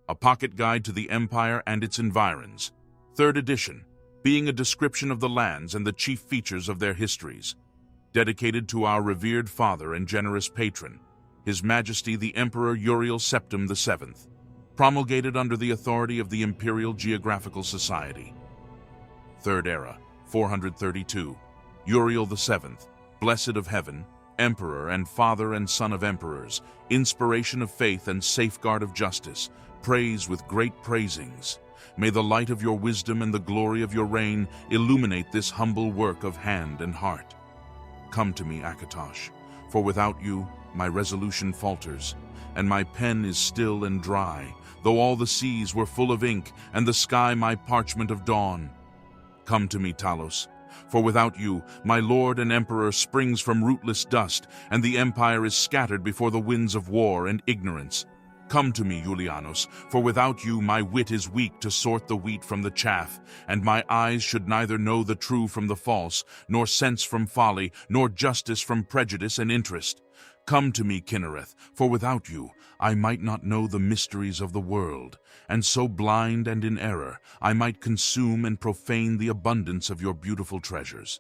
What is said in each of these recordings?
A Pocket Guide to the Empire and its Environs. 3rd edition, being a description of the lands and the chief features of their histories. Dedicated to our revered father and generous patron, His Majesty the Emperor Uriel Septim VII. Promulgated under the authority of the Imperial Geographical Society. 3rd Era, 432. Uriel VII, Blessed of Heaven, Emperor and Father and Son of Emperors, Inspiration of Faith and Safeguard of Justice, praise with great praisings. May the light of your wisdom and the glory of your reign illuminate this humble work of hand and heart. Come to me, Akatosh, for without you my resolution falters, and my pen is still and dry, though all the seas were full of ink, and the sky my parchment of dawn. Come to me, Talos, for without you, my lord and emperor springs from rootless dust, and the empire is scattered before the winds of war and ignorance. Come to me, Julianos, for without you my wit is weak to sort the wheat from the chaff, and my eyes should neither know the true from the false, nor sense from folly, nor justice from prejudice and interest. Come to me, Kinnereth, for without you I might not know the mysteries of the world, and so blind and in error I might consume and profane the abundance of your beautiful treasures.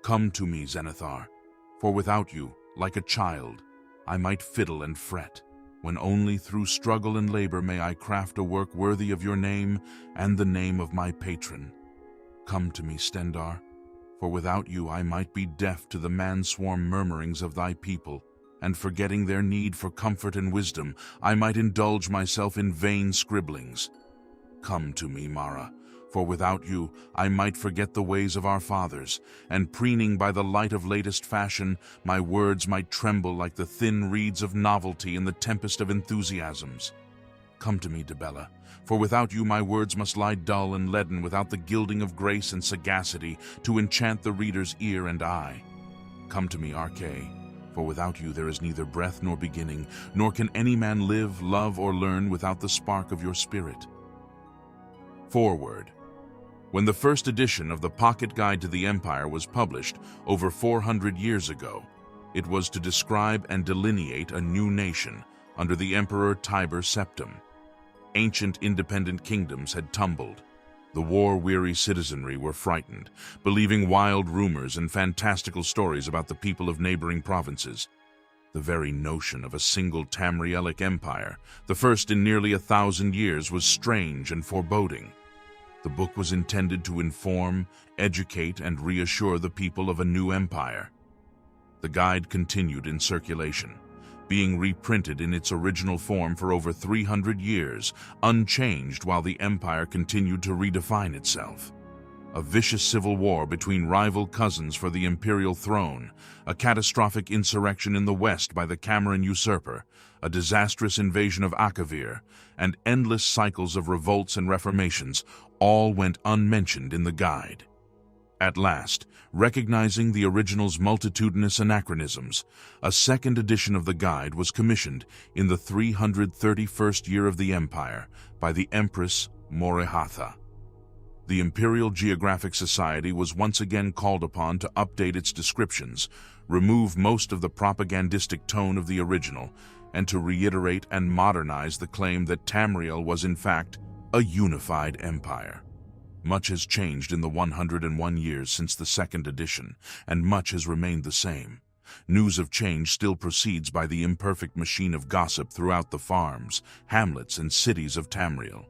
Come to me, Zenithar, for without you, like a child, I might fiddle and fret, when only through struggle and labor may I craft a work worthy of your name and the name of my patron. Come to me, Stendar, for without you I might be deaf to the man-swarm murmurings of thy people, and forgetting their need for comfort and wisdom, I might indulge myself in vain scribblings. Come to me, Mara, for without you I might forget the ways of our fathers, and preening by the light of latest fashion, my words might tremble like the thin reeds of novelty in the tempest of enthusiasms. Come to me, Debella, for without you my words must lie dull and leaden without the gilding of grace and sagacity to enchant the reader's ear and eye. Come to me, Arche, for without you there is neither breath nor beginning, nor can any man live, love, or learn without the spark of your spirit. Foreword. When the first edition of the Pocket Guide to the Empire was published over 400 years ago, it was to describe and delineate a new nation under the Emperor Tiber Septim. Ancient independent kingdoms had tumbled. The war-weary citizenry were frightened, believing wild rumors and fantastical stories about the people of neighboring provinces. The very notion of a single Tamrielic empire, the first in nearly 1,000 years, was strange and foreboding. The book was intended to inform, educate, and reassure the people of a new empire. The guide continued in circulation, being reprinted in its original form for over 300 years, unchanged while the empire continued to redefine itself. A vicious civil war between rival cousins for the imperial throne, a catastrophic insurrection in the west by the Cameron usurper, a disastrous invasion of Akavir, and endless cycles of revolts and reformations all went unmentioned in the guide. At last, recognizing the original's multitudinous anachronisms, a second edition of the guide was commissioned in the 331st year of the Empire by the Empress Morehatha. The Imperial Geographic Society was once again called upon to update its descriptions, remove most of the propagandistic tone of the original, and to reiterate and modernize the claim that Tamriel was in fact a unified empire. Much has changed in the 101 years since the second edition, and much has remained the same. News of change still proceeds by the imperfect machine of gossip throughout the farms, hamlets, and cities of Tamriel.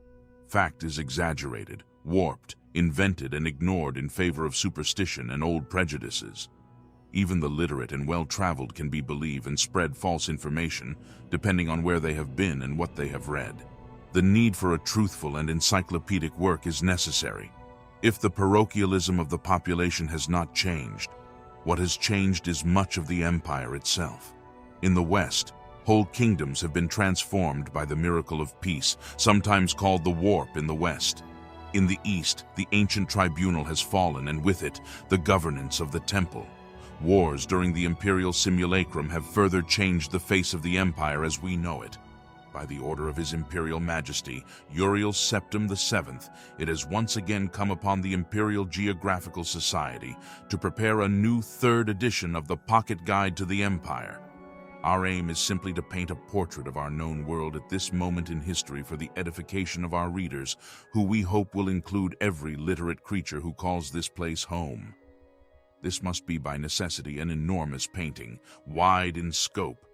Fact is exaggerated, warped, invented, and ignored in favor of superstition and old prejudices. Even the literate and well-traveled can be believed and spread false information, depending on where they have been and what they have read. The need for a truthful and encyclopedic work is necessary. If the parochialism of the population has not changed, what has changed is much of the empire itself. In the West, whole kingdoms have been transformed by the miracle of peace, sometimes called the warp in the West. In the East, the ancient tribunal has fallen, and with it, the governance of the temple. Wars during the imperial simulacrum have further changed the face of the empire as we know it. By the order of His Imperial Majesty, Uriel Septim VII, it has once again come upon the Imperial Geographical Society to prepare a new third edition of the Pocket Guide to the Empire. Our aim is simply to paint a portrait of our known world at this moment in history for the edification of our readers, who we hope will include every literate creature who calls this place home. This must be by necessity an enormous painting, wide in scope.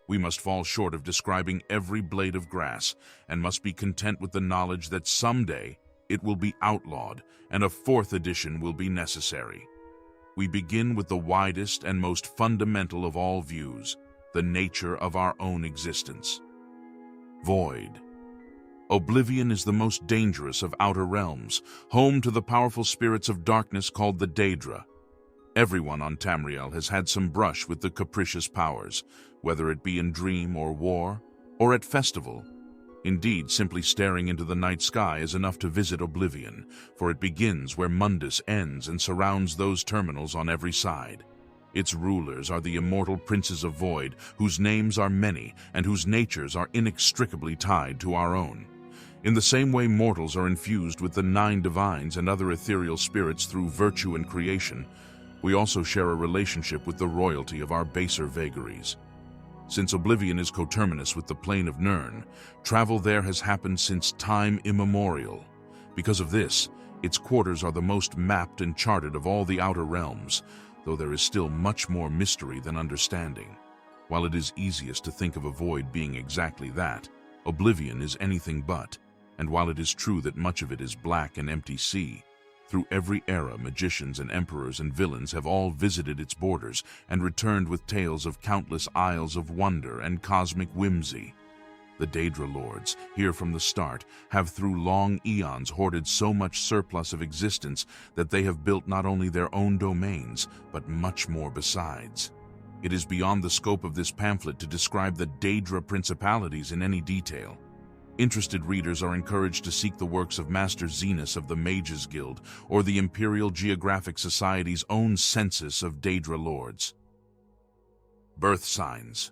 We must fall short of describing every blade of grass, and must be content with the knowledge that someday it will be outlawed, and a fourth edition will be necessary. We begin with the widest and most fundamental of all views, the nature of our own existence. Void. Oblivion is the most dangerous of outer realms, home to the powerful spirits of darkness called the Daedra. Everyone on Tamriel has had some brush with the capricious powers, whether it be in dream or war, or at festival. Indeed, simply staring into the night sky is enough to visit oblivion, for it begins where Mundus ends and surrounds those terminals on every side. Its rulers are the immortal princes of void, whose names are many and whose natures are inextricably tied to our own. In the same way mortals are infused with the 9 divines and other ethereal spirits through virtue and creation, we also share a relationship with the royalty of our baser vagaries. Since oblivion is coterminous with the plane of Nirn, travel there has happened since time immemorial. Because of this, its quarters are the most mapped and charted of all the outer realms, though there is still much more mystery than understanding. While it is easiest to think of a void being exactly that, oblivion is anything but, and while it is true that much of it is black and empty sea, through every era, magicians and emperors and villains have all visited its borders and returned with tales of countless isles of wonder and cosmic whimsy. The Daedra lords, here from the start, have through long eons hoarded so much surplus of existence that they have built not only their own domains, but much more besides. It is beyond the scope of this pamphlet to describe the Daedra principalities in any detail. Interested readers are encouraged to seek the works of Master Zenas of the Mages Guild or the Imperial Geographic Society's own census of Daedra lords. Birthsigns.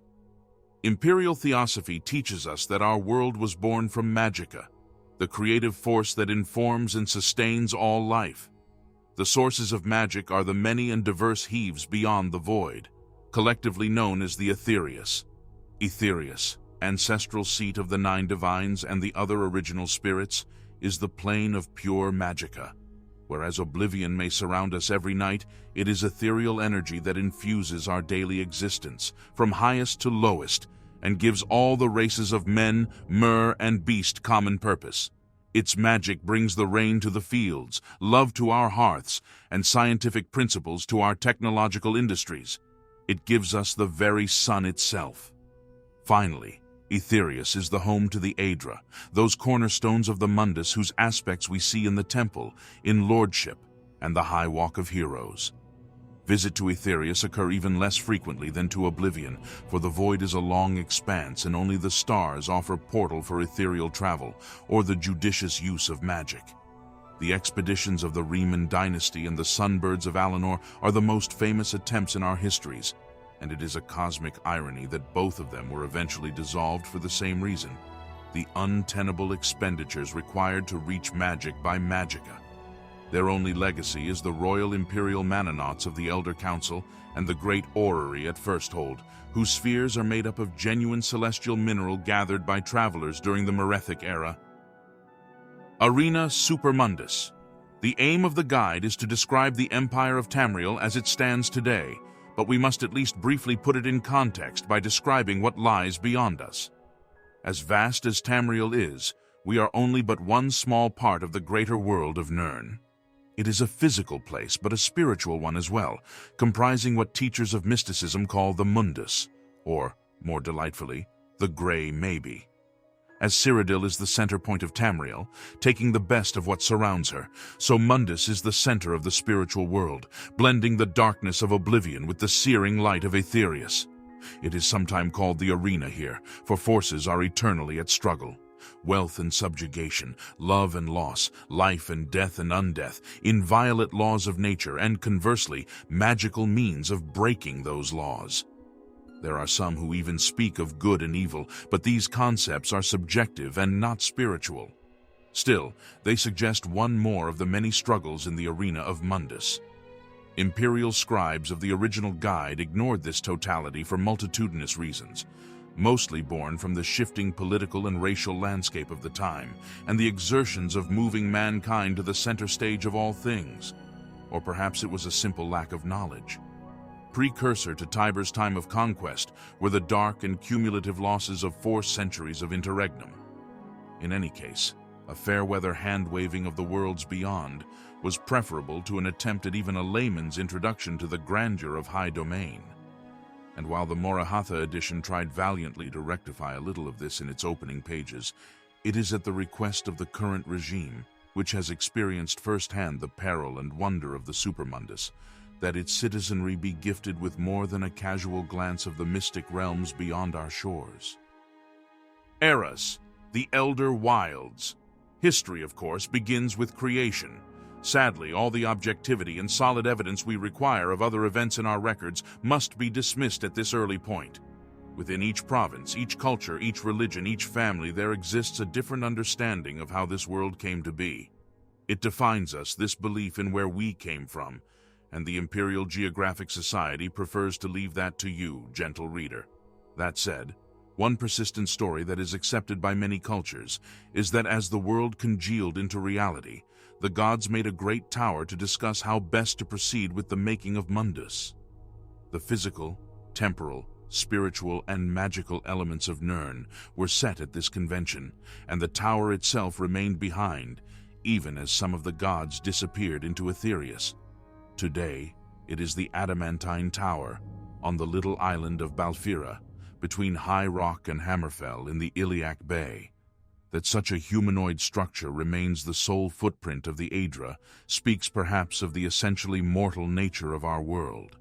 Imperial theosophy teaches us that our world was born from magica, the creative force that informs and sustains all life. The sources of magic are the many and diverse heaves beyond the void, collectively known as the Aetherius. Aetherius, ancestral seat of the 9 divines and the other original spirits, is the plane of pure magica. Whereas oblivion may surround us every night, it is ethereal energy that infuses our daily existence, from highest to lowest, and gives all the races of men, mer, and beast common purpose. Its magic brings the rain to the fields, love to our hearths, and scientific principles to our technological industries. It gives us the very sun itself. Finally, Aetherius is the home to the Aedra, those cornerstones of the Mundus whose aspects we see in the temple, in lordship, and the high walk of heroes. Visit to Aetherius occur even less frequently than to oblivion, for the void is a long expanse and only the stars offer portal for ethereal travel or the judicious use of magic. The expeditions of the Riemann dynasty and the Sunbirds of Alinor are the most famous attempts in our histories, and it is a cosmic irony that both of them were eventually dissolved for the same reason: the untenable expenditures required to reach magic by magica. Their only legacy is the Royal Imperial Manonauts of the Elder Council and the Great Orrery at Firsthold, whose spheres are made up of genuine celestial mineral gathered by travelers during the Merethic era. Arena Supermundus. The aim of the guide is to describe the Empire of Tamriel as it stands today, but we must at least briefly put it in context by describing what lies beyond us. As vast as Tamriel is, we are only but one small part of the greater world of Nirn. It is a physical place, but a spiritual one as well, comprising what teachers of mysticism call the Mundus, or, more delightfully, the Grey Maybe. As Cyrodill is the center point of Tamriel, taking the best of what surrounds her, so Mundus is the center of the spiritual world, blending the darkness of oblivion with the searing light of Aetherius. It is sometimes called the arena here, for forces are eternally at struggle. Wealth and subjugation, love and loss, life and death and undeath, inviolate laws of nature, and conversely, magical means of breaking those laws. There are some who even speak of good and evil, but these concepts are subjective and not spiritual. Still, they suggest one more of the many struggles in the arena of Mundus. Imperial scribes of the original guide ignored this totality for multitudinous reasons, mostly born from the shifting political and racial landscape of the time and the exertions of moving mankind to the center stage of all things. Or perhaps it was a simple lack of knowledge. Precursor to Tiber's time of conquest were the dark and cumulative losses of 4 centuries of interregnum. In any case, a fair-weather hand-waving of the worlds beyond was preferable to an attempt at even a layman's introduction to the grandeur of high domain. And while the Morahatha edition tried valiantly to rectify a little of this in its opening pages, it is at the request of the current regime, which has experienced firsthand the peril and wonder of the Supermundus, that its citizenry be gifted with more than a casual glance of the mystic realms beyond our shores. Eras, the Elder Wilds. History, of course, begins with creation. Sadly, all the objectivity and solid evidence we require of other events in our records must be dismissed at this early point. Within each province, each culture, each religion, each family, there exists a different understanding of how this world came to be. It defines us, this belief in where we came from, and the Imperial Geographic Society prefers to leave that to you, gentle reader. That said, one persistent story that is accepted by many cultures is that as the world congealed into reality, the gods made a great tower to discuss how best to proceed with the making of Mundus. The physical, temporal, spiritual, and magical elements of Nirn were set at this convention, and the tower itself remained behind, even as some of the gods disappeared into Aetherius. Today, it is the Adamantine Tower, on the little island of Balfira, between High Rock and Hammerfell in the Iliac Bay. That such a humanoid structure remains the sole footprint of the Aedra speaks perhaps of the essentially mortal nature of our world.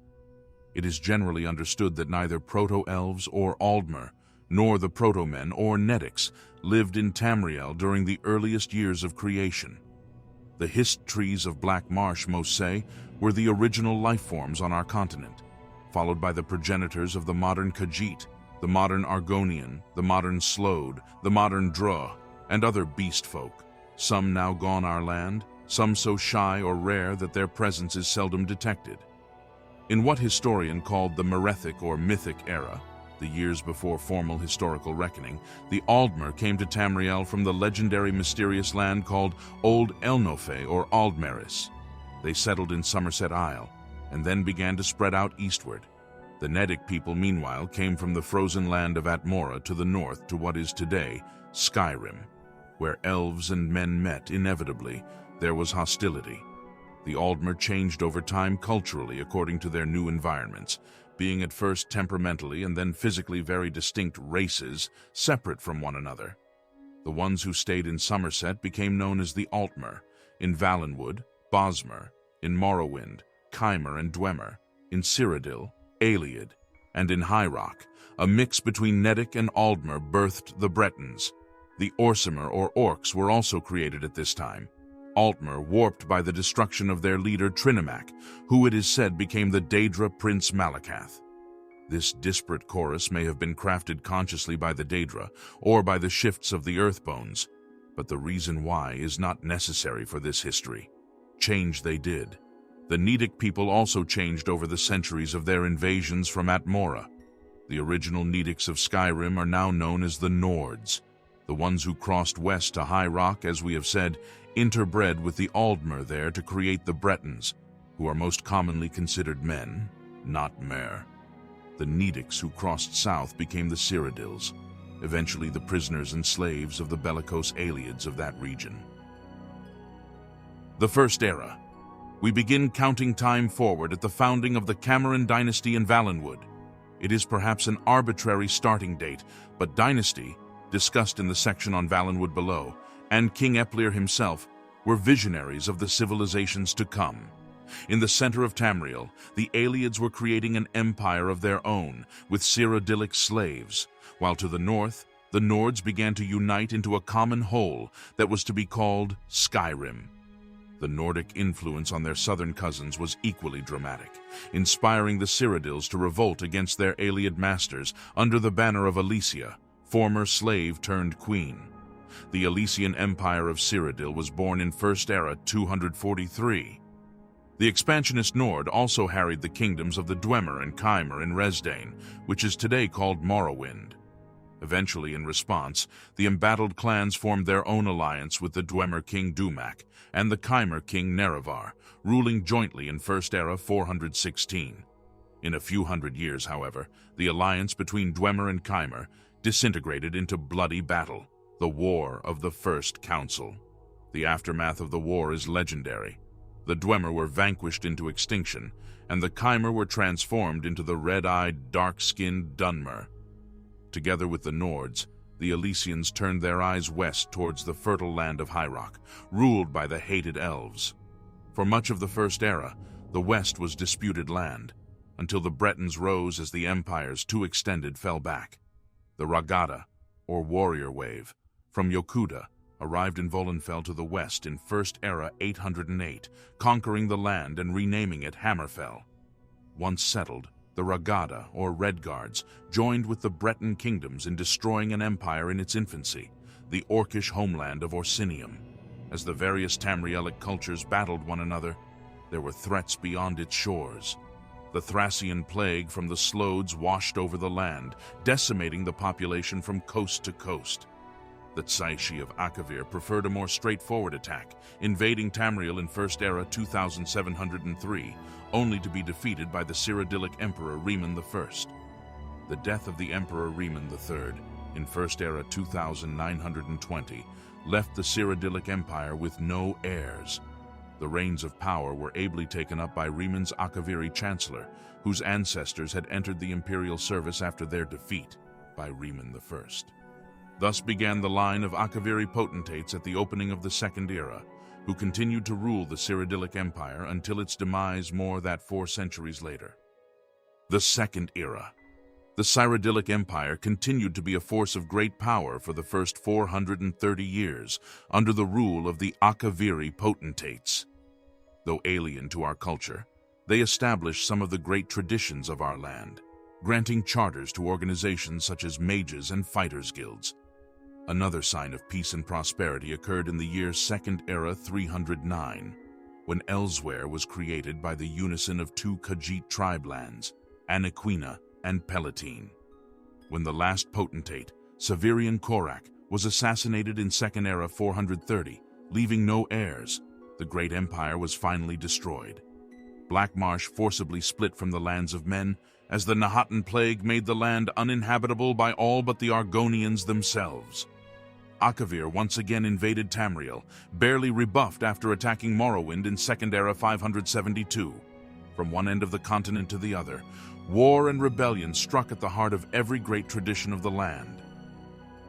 It is generally understood that neither Proto-Elves or Aldmer, nor the Proto-Men or Nedics, lived in Tamriel during the earliest years of creation. The hist trees of Blackmarsh, most say, were the original life forms on our continent, followed by the progenitors of the modern Khajiit, the modern Argonian, the modern Slode, the modern Druh, and other beast folk, some now gone our land, some so shy or rare that their presence is seldom detected. In what historian called the Merethic or Mythic era, the years before formal historical reckoning, the Aldmer came to Tamriel from the legendary mysterious land called Old Elnofe or Aldmeris. They settled in Summerset Isle, and then began to spread out eastward. The Nedic people, meanwhile, came from the frozen land of Atmora to the north to what is today Skyrim. Where elves and men met inevitably, there was hostility. The Aldmer changed over time culturally according to their new environments, being at first temperamentally and then physically very distinct races, separate from one another. The ones who stayed in Summerset became known as the Altmer, in Valenwood, Bosmer, in Morrowind, Chimer and Dwemer, in Cyrodill, Ayleid, and in High Rock, a mix between Nedic and Aldmer birthed the Bretons. The Orsimer or Orcs were also created at this time. Altmer warped by the destruction of their leader Trinimac, who it is said became the Daedra Prince Malakath. This disparate chorus may have been crafted consciously by the Daedra or by the shifts of the Earthbones, but the reason why is not necessary for this history. Change they did. The Nedic people also changed over the centuries of their invasions from Atmora. The original Nedics of Skyrim are now known as the Nords. The ones who crossed west to High Rock, as we have said, interbred with the Aldmer there to create the Bretons, who are most commonly considered men, not mer. The Nedics who crossed south became the Cyrodiils, eventually the prisoners and slaves of the bellicose Ayleids of that region. The First Era. We begin counting time forward at the founding of the Cameron dynasty in Valenwood. It is perhaps an arbitrary starting date, but dynasty, discussed in the section on Valenwood below, and King Eplir himself were visionaries of the civilizations to come. In the center of Tamriel, the Ayleids were creating an empire of their own, with Cyrodiilic slaves, while to the north, the Nords began to unite into a common whole that was to be called Skyrim. The Nordic influence on their southern cousins was equally dramatic, inspiring the Cyrodiils to revolt against their Ayleid masters under the banner of Alesia, former slave turned queen. The Alesian Empire of Cyrodiil was born in First Era 243. The expansionist Nord also harried the kingdoms of the Dwemer and Chimer in Resdain, which is today called Morrowind. Eventually, in response, the embattled clans formed their own alliance with the Dwemer king Dumak and the Chimer king Nerevar, ruling jointly in First Era 416. In a few hundred years, however, the alliance between Dwemer and Chimer disintegrated into bloody battle, the War of the First Council. The aftermath of the war is legendary. The Dwemer were vanquished into extinction, and the Chimer were transformed into the red-eyed, dark-skinned Dunmer. Together with the Nords, the Elysians turned their eyes west towards the fertile land of Hyrok, ruled by the hated elves. For much of the First Era, the west was disputed land, until the Bretons rose as the empires too extended fell back. The Ragada, or warrior wave, from Yokuda, arrived in Valenwood to the west in First Era 808, conquering the land and renaming it Hammerfell. Once settled, the Ragada, or Red Guards, joined with the Breton kingdoms in destroying an empire in its infancy, the Orcish homeland of Orsinium. As the various Tamrielic cultures battled one another, there were threats beyond its shores. The Thracian plague from the Slodes washed over the land, decimating the population from coast to coast. The Tsaishi of Akavir preferred a more straightforward attack, invading Tamriel in First Era 2703, only to be defeated by the Cyrodiilic Emperor Reman I. The death of the Emperor Reman III in First Era 2920 left the Cyrodiilic Empire with no heirs. The reins of power were ably taken up by Reman's Akaviri chancellor, whose ancestors had entered the Imperial service after their defeat by Reman I. Thus began the line of Akaviri potentates at the opening of the Second Era, who continued to rule the Cyrodiilic Empire until its demise more than 4 centuries later. The Second Era. The Cyrodiilic Empire continued to be a force of great power for the first 430 years, under the rule of the Akaviri potentates. Though alien to our culture, they established some of the great traditions of our land, granting charters to organizations such as mages and fighters' guilds. Another sign of peace and prosperity occurred in the year Second Era 309, when Elsweyr was created by the unison of 2 Khajiit tribe lands, Anaquina and Palatine. When the last potentate, Severian Korak, was assassinated in Second Era 430, leaving no heirs, the great empire was finally destroyed. Blackmarsh forcibly split from the lands of men, as the Nahatan plague made the land uninhabitable by all but the Argonians themselves. Akavir once again invaded Tamriel, barely rebuffed after attacking Morrowind in Second Era 572. From one end of the continent to the other, war and rebellion struck at the heart of every great tradition of the land.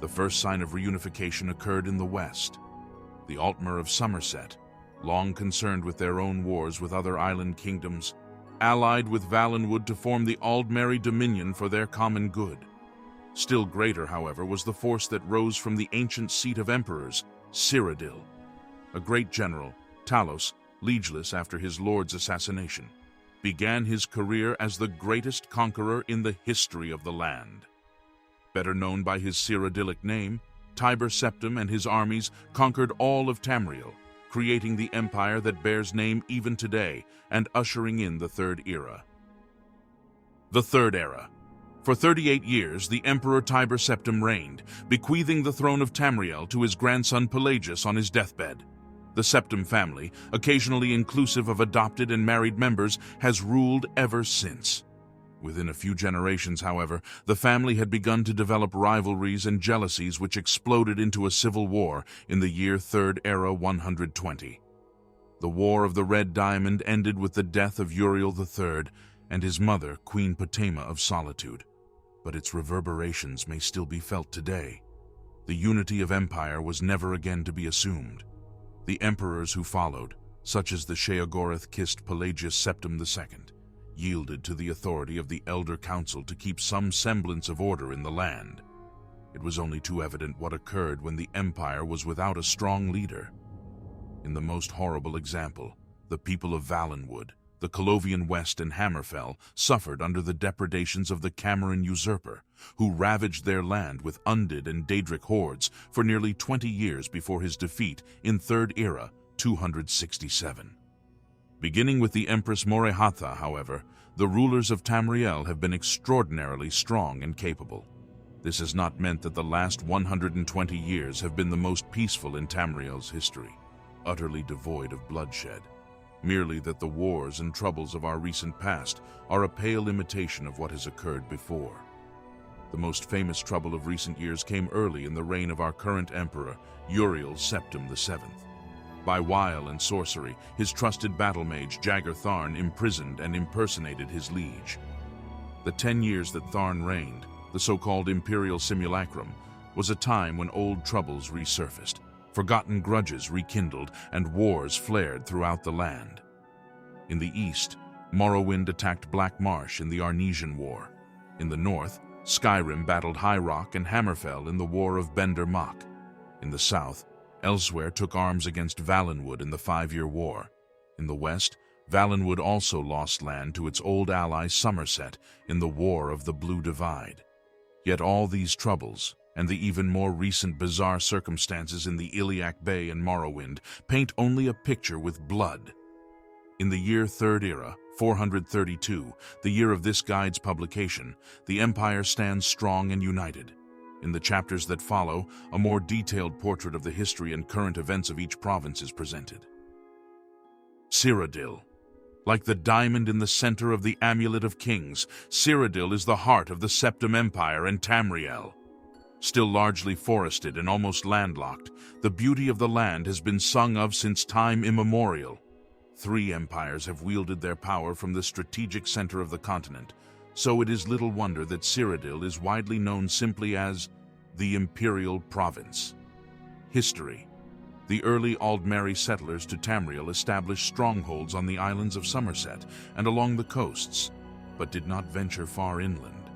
The first sign of reunification occurred in the west. The Altmer of Summerset, long concerned with their own wars with other island kingdoms, allied with Valenwood to form the Aldmeris dominion for their common good. Still greater, however, was the force that rose from the ancient seat of emperors, Cyrodill. A great general, Talos, liegeless after his lord's assassination, began his career as the greatest conqueror in the history of the land. Better known by his Cyrodiilic name, Tiber Septim and his armies conquered all of Tamriel, creating the empire that bears name even today and ushering in the Third Era. The Third Era. For 38 years, the Emperor Tiber Septim reigned, bequeathing the throne of Tamriel to his grandson Pelagius on his deathbed. The Septim family, occasionally inclusive of adopted and married members, has ruled ever since. Within a few generations, however, the family had begun to develop rivalries and jealousies which exploded into a civil war in the year Third Era 120. The War of the Red Diamond ended with the death of Uriel III and his mother, Queen Potema of Solitude, but its reverberations may still be felt today. The unity of empire was never again to be assumed. The emperors who followed, such as the Sheogorath-kissed Pelagius Septim II, yielded to the authority of the Elder Council to keep some semblance of order in the land. It was only too evident what occurred when the empire was without a strong leader. In the most horrible example, the people of Valenwood, the Colovian West and Hammerfell suffered under the depredations of the Cameron usurper, who ravaged their land with Undid and Daedric hordes for nearly 20 years before his defeat in Third Era 267. Beginning with the Empress Morehatha, however, the rulers of Tamriel have been extraordinarily strong and capable. This has not meant that the last 120 years have been the most peaceful in Tamriel's history, utterly devoid of bloodshed. Merely that the wars and troubles of our recent past are a pale imitation of what has occurred before. The most famous trouble of recent years came early in the reign of our current emperor, Uriel Septim VII. By wile and sorcery, his trusted battle mage Jagger Tharn imprisoned and impersonated his liege. The 10 years that Tharn reigned, the so-called Imperial simulacrum, was a time when old troubles resurfaced, forgotten grudges rekindled, and wars flared throughout the land. In the east, Morrowind attacked Blackmarsh in the Arnesian War. In the north, Skyrim battled High Rock and Hammerfell in the War of Bender Mock. In the south, Elsweyr took arms against Valenwood in the 5-Year War. In the west, Valenwood also lost land to its old ally Summerset in the War of the Blue Divide. Yet all these troubles, and the even more recent bizarre circumstances in the Iliac Bay and Morrowind, paint only a picture with blood. In the year Third Era, 432, the year of this guide's publication, the Empire stands strong and united. In the chapters that follow, a more detailed portrait of the history and current events of each province is presented. Cyrodill. Like the diamond in the center of the Amulet of Kings, Cyrodill is the heart of the Septim Empire and Tamriel. Still largely forested and almost landlocked, the beauty of the land has been sung of since time immemorial. 3 empires have wielded their power from the strategic center of the continent, so it is little wonder that Cyrodill is widely known simply as the Imperial Province. History. The early Aldmeris settlers to Tamriel established strongholds on the islands of Summerset and along the coasts, but did not venture far inland.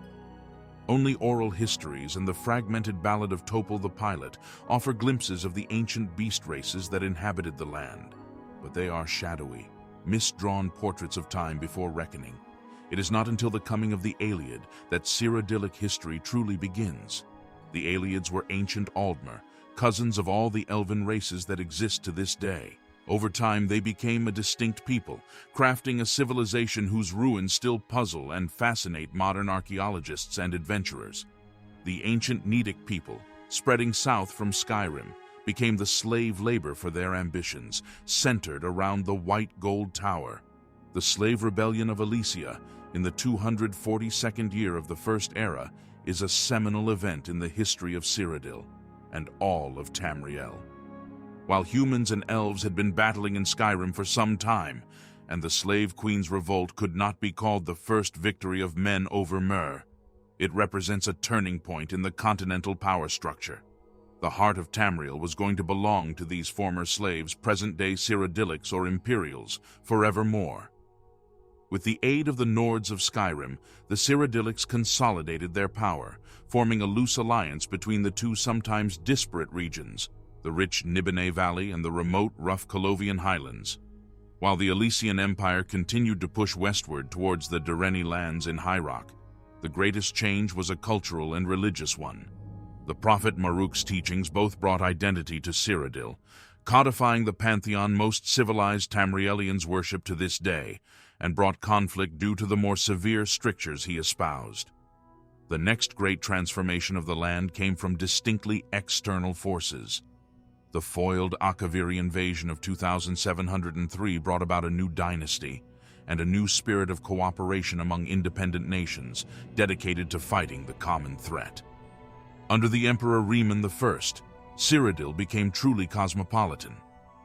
Only oral histories and the fragmented ballad of Topal the Pilot offer glimpses of the ancient beast races that inhabited the land, but they are shadowy, misdrawn portraits of time before reckoning. It is not until the coming of the Aeliad that Cyrodiilic history truly begins. The Aeliads were ancient Aldmer, cousins of all the elven races that exist to this day. Over time, they became a distinct people, crafting a civilization whose ruins still puzzle and fascinate modern archaeologists and adventurers. The ancient Nedic people, spreading south from Skyrim, became the slave labor for their ambitions, centered around the White Gold Tower. The slave rebellion of Elysia, in the 242nd year of the First Era, is a seminal event in the history of Cyrodiil and all of Tamriel. While humans and elves had been battling in Skyrim for some time, and the Slave Queen's revolt could not be called the first victory of men over Mer, it represents a turning point in the continental power structure. The heart of Tamriel was going to belong to these former slaves, present-day Cyrodiilics or Imperials, forevermore. With the aid of the Nords of Skyrim, the Cyrodiilics consolidated their power, forming a loose alliance between the two sometimes disparate regions, the rich Nibene Valley and the remote, rough Colovian Highlands. While the Elysian Empire continued to push westward towards the Direni lands in High Rock, the greatest change was a cultural and religious one. The prophet Maruk's teachings both brought identity to Cyrodiil, codifying the pantheon most civilized Tamrielians worship to this day, and brought conflict due to the more severe strictures he espoused. The next great transformation of the land came from distinctly external forces. The foiled Akavir invasion of 2703 brought about a new dynasty and a new spirit of cooperation among independent nations dedicated to fighting the common threat. Under the Emperor Riemann I, Cyrodiil became truly cosmopolitan,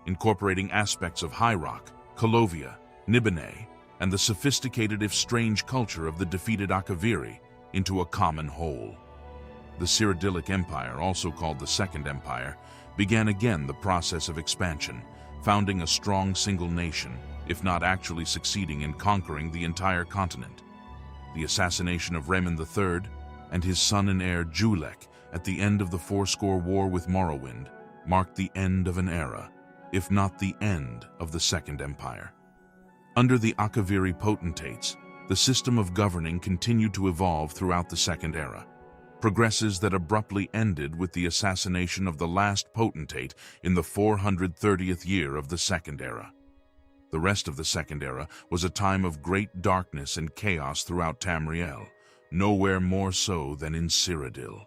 incorporating aspects of High Rock, Colovia, Nibene, and the sophisticated if strange culture of the defeated Akaviri into a common whole. The Cyrodiilic Empire, also called the Second Empire, began again the process of expansion, founding a strong single nation, if not actually succeeding in conquering the entire continent. The assassination of Raymond III and his son and heir Julek at the end of the Fourscore War with Morrowind marked the end of an era, if not the end of the Second Empire. Under the Akaviri potentates, the system of governing continued to evolve throughout the Second Era, progresses that abruptly ended with the assassination of the last potentate in the 430th year of the Second Era. The rest of the Second Era was a time of great darkness and chaos throughout Tamriel, nowhere more so than in Cyrodill.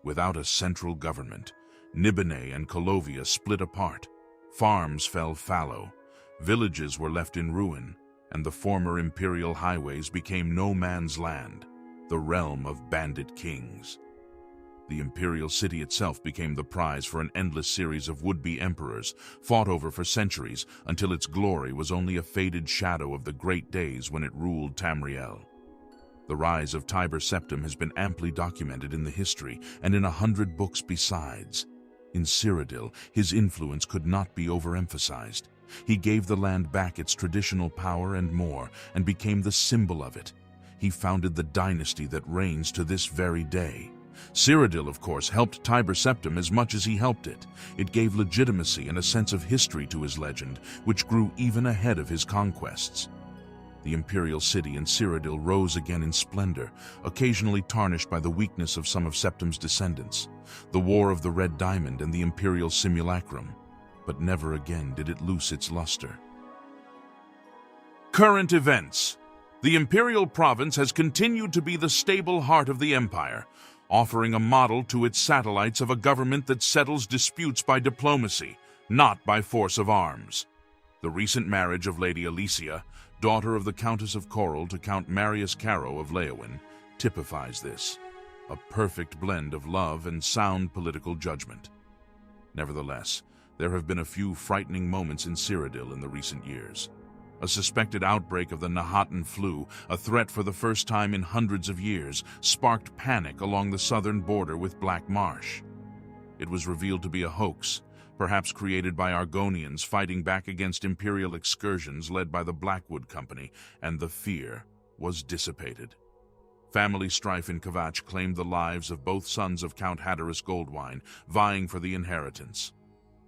Without a central government, Nibene and Colovia split apart, farms fell fallow, villages were left in ruin, and the former Imperial highways became no man's land, the realm of bandit kings. The Imperial city itself became the prize for an endless series of would-be emperors, fought over for centuries until its glory was only a faded shadow of the great days when it ruled Tamriel. The rise of Tiber Septim has been amply documented in the history and in 100 books besides. In Cyrodill, his influence could not be overemphasized. He gave the land back its traditional power and more, and became the symbol of it. He founded the dynasty that reigns to this very day. Cyrodill, of course, helped Tiber Septim as much as he helped it. It gave legitimacy and a sense of history to his legend, which grew even ahead of his conquests. The Imperial city in Cyrodill rose again in splendor, occasionally tarnished by the weakness of some of Septim's descendants, the War of the Red Diamond and the Imperial Simulacrum, but never again did it lose its luster. Current events. The Imperial province has continued to be the stable heart of the Empire, offering a model to its satellites of a government that settles disputes by diplomacy, not by force of arms. The recent marriage of Lady Alicia, daughter of the Countess of Coral to Count Marius Caro of Leowin, typifies this, a perfect blend of love and sound political judgment. Nevertheless, there have been a few frightening moments in Cyrodill in the recent years. A suspected outbreak of the Nahatan flu, a threat for the first time in hundreds of years, sparked panic along the southern border with Blackmarsh. It was revealed to be a hoax, perhaps created by Argonians fighting back against Imperial excursions led by the Blackwood Company, and the fear was dissipated. Family strife in Kvatch claimed the lives of both sons of Count Hatteras Goldwine, vying for the inheritance.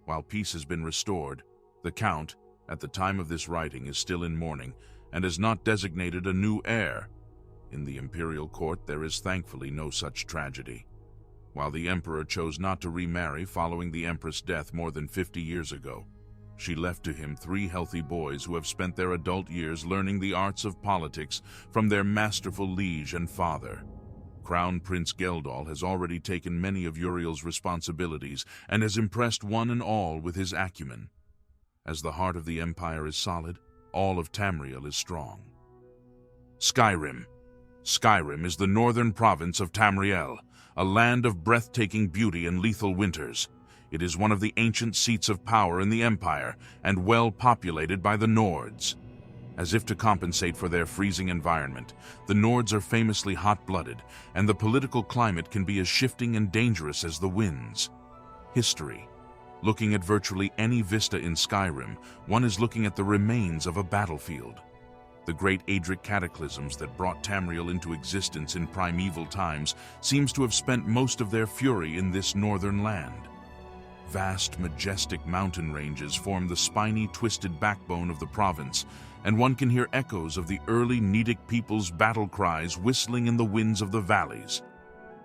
While peace has been restored, the Count, at the time of this writing, is still in mourning and has not designated a new heir. In the Imperial court, there is thankfully no such tragedy. While the Emperor chose not to remarry following the Empress' death more than 50 years ago, she left to him 3 healthy boys who have spent their adult years learning the arts of politics from their masterful liege and father. Crown Prince Geldal has already taken many of Uriel's responsibilities and has impressed one and all with his acumen. As the heart of the Empire is solid, all of Tamriel is strong. Skyrim. Skyrim is the northern province of Tamriel, a land of breathtaking beauty and lethal winters. It is one of the ancient seats of power in the Empire and well populated by the Nords. As if to compensate for their freezing environment, the Nords are famously hot-blooded, and the political climate can be as shifting and dangerous as the winds. History. Looking at virtually any vista in Skyrim, one is looking at the remains of a battlefield. The great Adric cataclysms that brought Tamriel into existence in primeval times seems to have spent most of their fury in this northern land. Vast, majestic mountain ranges form the spiny, twisted backbone of the province, and one can hear echoes of the early Nedic people's battle cries whistling in the winds of the valleys.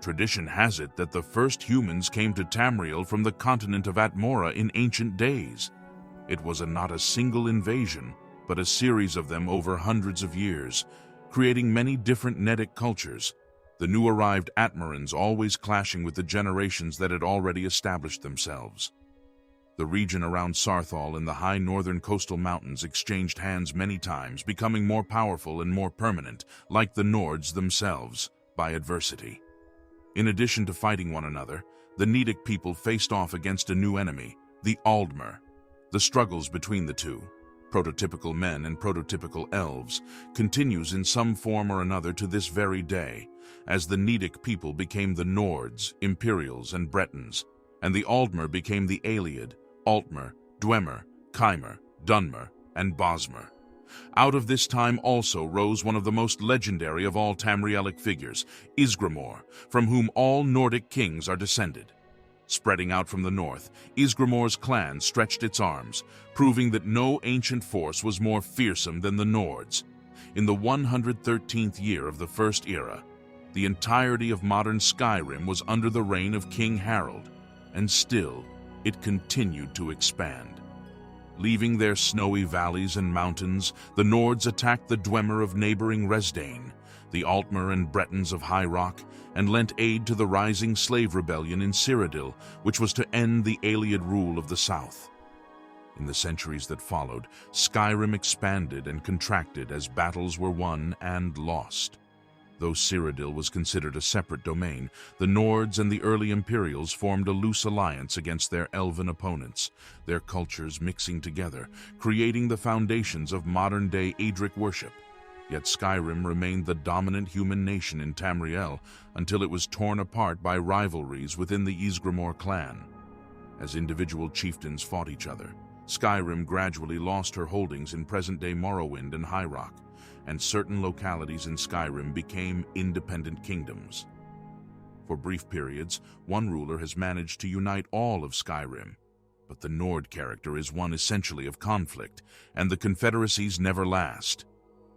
Tradition has it that the first humans came to Tamriel from the continent of Atmora in ancient days. It was not a single invasion, but a series of them over hundreds of years, creating many different Nedic cultures, the new arrived Atmorans always clashing with the generations that had already established themselves. The region around Sarthal and the high northern coastal mountains exchanged hands many times, becoming more powerful and more permanent, like the Nords themselves, by adversity. In addition to fighting one another, the Nedic people faced off against a new enemy, the Aldmer. The struggles between the two, prototypical men and prototypical elves, continues in some form or another to this very day, as the Nedic people became the Nords, Imperials, and Bretons, and the Aldmer became the Aeliad, Altmer, Dwemer, Chimer, Dunmer, and Bosmer. Out of this time also rose one of the most legendary of all Tamrielic figures, Ysgramor, from whom all Nordic kings are descended. Spreading out from the north, Ysgramor's clan stretched its arms, proving that no ancient force was more fearsome than the Nords. In the 113th year of the First Era, the entirety of modern Skyrim was under the reign of King Harald, and still it continued to expand. Leaving their snowy valleys and mountains, the Nords attacked the Dwemer of neighboring Resdayn, the Altmer and Bretons of High Rock, and lent aid to the rising slave rebellion in Cyrodill, which was to end the Ayleid rule of the south. In the centuries that followed, Skyrim expanded and contracted as battles were won and lost. Though Cyrodill was considered a separate domain, the Nords and the early Imperials formed a loose alliance against their elven opponents, their cultures mixing together, creating the foundations of modern-day Aedric worship. Yet Skyrim remained the dominant human nation in Tamriel until it was torn apart by rivalries within the Ysgramor clan. As individual chieftains fought each other, Skyrim gradually lost her holdings in present-day Morrowind and High Rock, and certain localities in Skyrim became independent kingdoms. For brief periods, one ruler has managed to unite all of Skyrim, but the Nord character is one essentially of conflict, and the confederacies never last.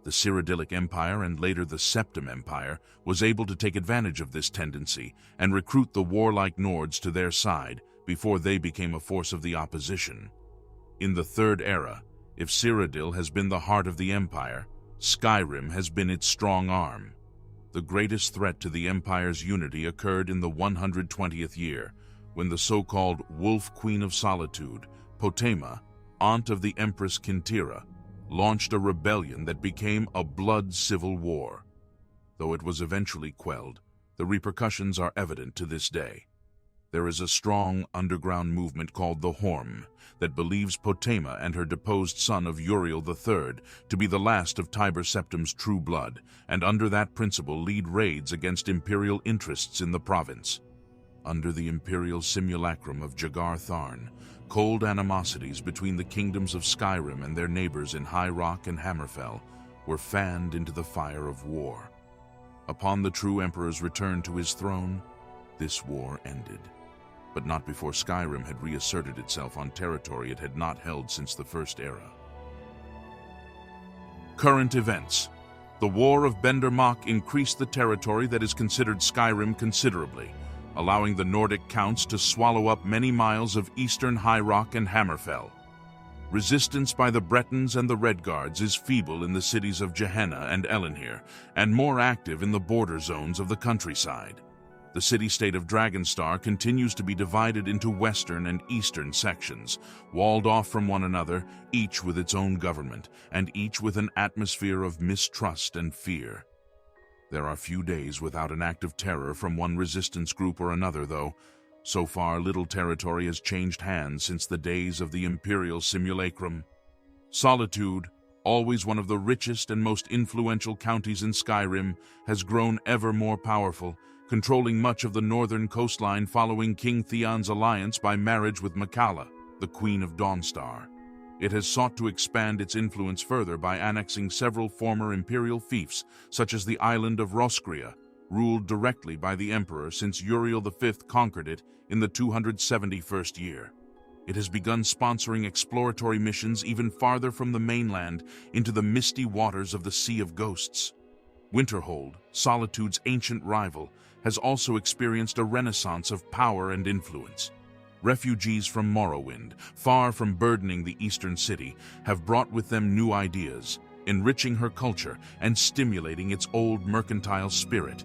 The Cyrodiilic Empire and later the Septim Empire was able to take advantage of this tendency and recruit the warlike Nords to their side before they became a force of the opposition. In the Third Era, if Cyrodiil has been the heart of the Empire, Skyrim has been its strong arm. The greatest threat to the Empire's unity occurred in the 120th year, when the so-called Wolf Queen of Solitude, Potema, aunt of the Empress Kintira, launched a rebellion that became a blood civil war. Though it was eventually quelled, the repercussions are evident to this day. There is a strong underground movement called the Horm that believes Potema and her deposed son of Uriel III to be the last of Tiber Septim's true blood, and under that principle lead raids against Imperial interests in the province. Under the Imperial simulacrum of Jagar Tharn, cold animosities between the kingdoms of Skyrim and their neighbors in High Rock and Hammerfell were fanned into the fire of war. Upon the true Emperor's return to his throne, this war ended. But not before Skyrim had reasserted itself on territory it had not held since the First Era. Current events. The War of Bendermach increased the territory that is considered Skyrim considerably, allowing the Nordic counts to swallow up many miles of eastern High Rock and Hammerfell. Resistance by the Bretons and the Redguards is feeble in the cities of Gehenna and Elenhir, and more active in the border zones of the countryside. The city-state of Dragonstar continues to be divided into western and eastern sections, walled off from one another, each with its own government, and each with an atmosphere of mistrust and fear. There are few days without an act of terror from one resistance group or another, though. So far, little territory has changed hands since the days of the Imperial simulacrum. Solitude, always one of the richest and most influential counties in Skyrim, has grown ever more powerful, controlling much of the northern coastline following King Theon's alliance by marriage with Makala, the Queen of Dawnstar. It has sought to expand its influence further by annexing several former imperial fiefs, such as the island of Roscria, ruled directly by the Emperor since Uriel V conquered it in the 271st year. It has begun sponsoring exploratory missions even farther from the mainland into the misty waters of the Sea of Ghosts. Winterhold, Solitude's ancient rival, has also experienced a renaissance of power and influence. Refugees from Morrowind, far from burdening the eastern city, have brought with them new ideas, enriching her culture and stimulating its old mercantile spirit.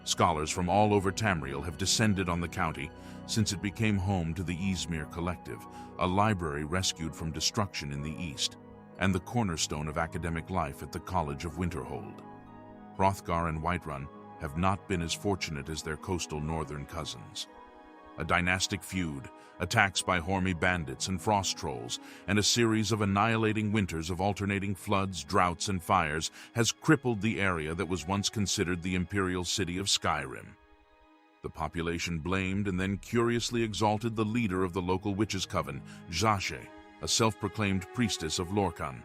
Scholars from all over Tamriel have descended on the county since it became home to the Ysmir Collective, a library rescued from destruction in the east, and the cornerstone of academic life at the College of Winterhold. Hrothgar and Whiterun have not been as fortunate as their coastal northern cousins. A dynastic feud, attacks by Hormy bandits and frost trolls, and a series of annihilating winters of alternating floods, droughts, and fires has crippled the area that was once considered the imperial city of Skyrim. The population blamed and then curiously exalted the leader of the local witches' coven, Xashe, a self-proclaimed priestess of Lorkhan.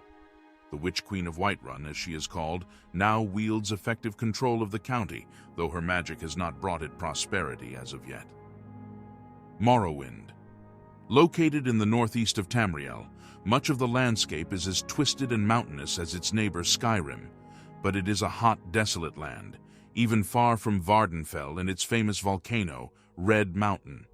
The Witch Queen of Whiterun, as she is called, now wields effective control of the county, though her magic has not brought it prosperity as of yet. Morrowind. Located in the northeast of Tamriel, much of the landscape is as twisted and mountainous as its neighbor Skyrim, but it is a hot, desolate land, even far from Vvardenfell and its famous volcano, Red Mountain.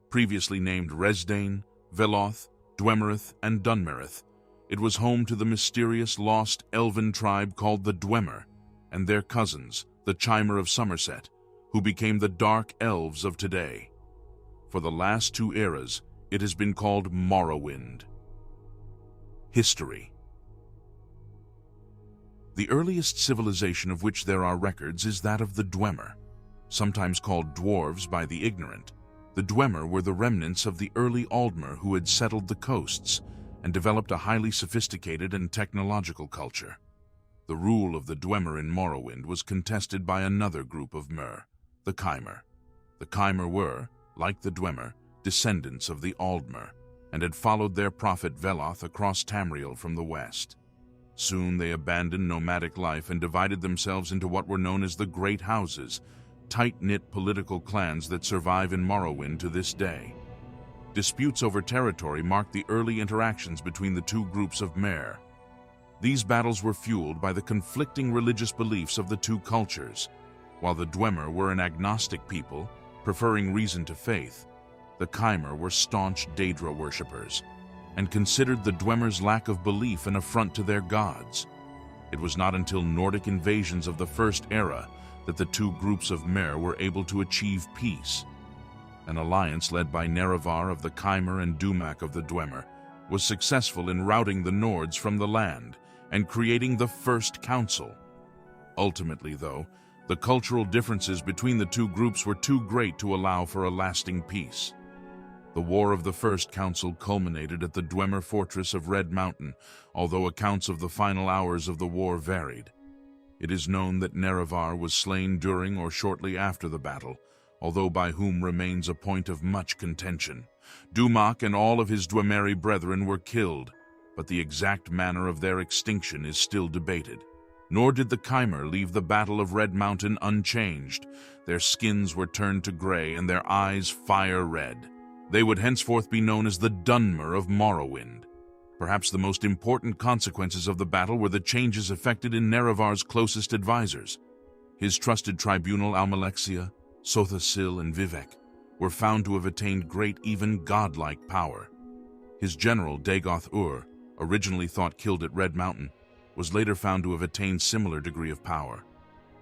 Previously named Resdayn, Veloth, Dwemerith and Dunmerith. It was home to the mysterious lost elven tribe called the Dwemer, and their cousins, the Chimer of Summerset, who became the Dark Elves of today. For the last 2 eras, it has been called Morrowind. History. The earliest civilization of which there are records is that of the Dwemer. Sometimes called dwarves by the ignorant, the Dwemer were the remnants of the early Aldmer who had settled the coasts and developed a highly sophisticated and technological culture. The rule of the Dwemer in Morrowind was contested by another group of Mer, the Chimer. The Chimer were, like the Dwemer, descendants of the Aldmer, and had followed their prophet Veloth across Tamriel from the west. Soon they abandoned nomadic life and divided themselves into what were known as the Great Houses, tight-knit political clans that survive in Morrowind to this day. Disputes over territory marked the early interactions between the two groups of Mer. These battles were fueled by the conflicting religious beliefs of the two cultures. While the Dwemer were an agnostic people, preferring reason to faith, the Chimer were staunch Daedra worshippers, and considered the Dwemer's lack of belief an affront to their gods. It was not until Nordic invasions of the First Era that the two groups of Mer were able to achieve peace. An alliance led by Nerevar of the Chimer and Dumak of the Dwemer was successful in routing the Nords from the land and creating the First Council. Ultimately, though, the cultural differences between the two groups were too great to allow for a lasting peace. The War of the First Council culminated at the Dwemer fortress of Red Mountain, although accounts of the final hours of the war varied. It is known that Nerevar was slain during or shortly after the battle, although by whom remains a point of much contention. Dumak and all of his Dwemeri brethren were killed, but the exact manner of their extinction is still debated. Nor did the Chimer leave the Battle of Red Mountain unchanged. Their skins were turned to gray and their eyes fire red. They would henceforth be known as the Dunmer of Morrowind. Perhaps the most important consequences of the battle were the changes effected in Nerevar's closest advisors. His trusted tribunal Almalexia, Sothasil, and Vivek were found to have attained great, even godlike power. His general Dagoth originally thought killed at Red Mountain, was later found to have attained similar degree of power.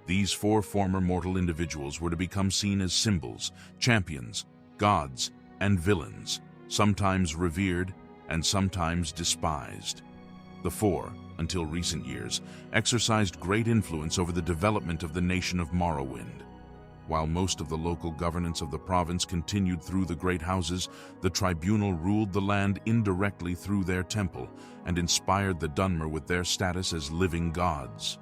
These 4 former mortal individuals were to become seen as symbols, champions, gods, and villains, sometimes revered and sometimes despised. The 4, until recent years, exercised great influence over the development of the nation of Morrowind. While most of the local governance of the province continued through the Great Houses, the tribunal ruled the land indirectly through their temple and inspired the Dunmer with their status as living gods.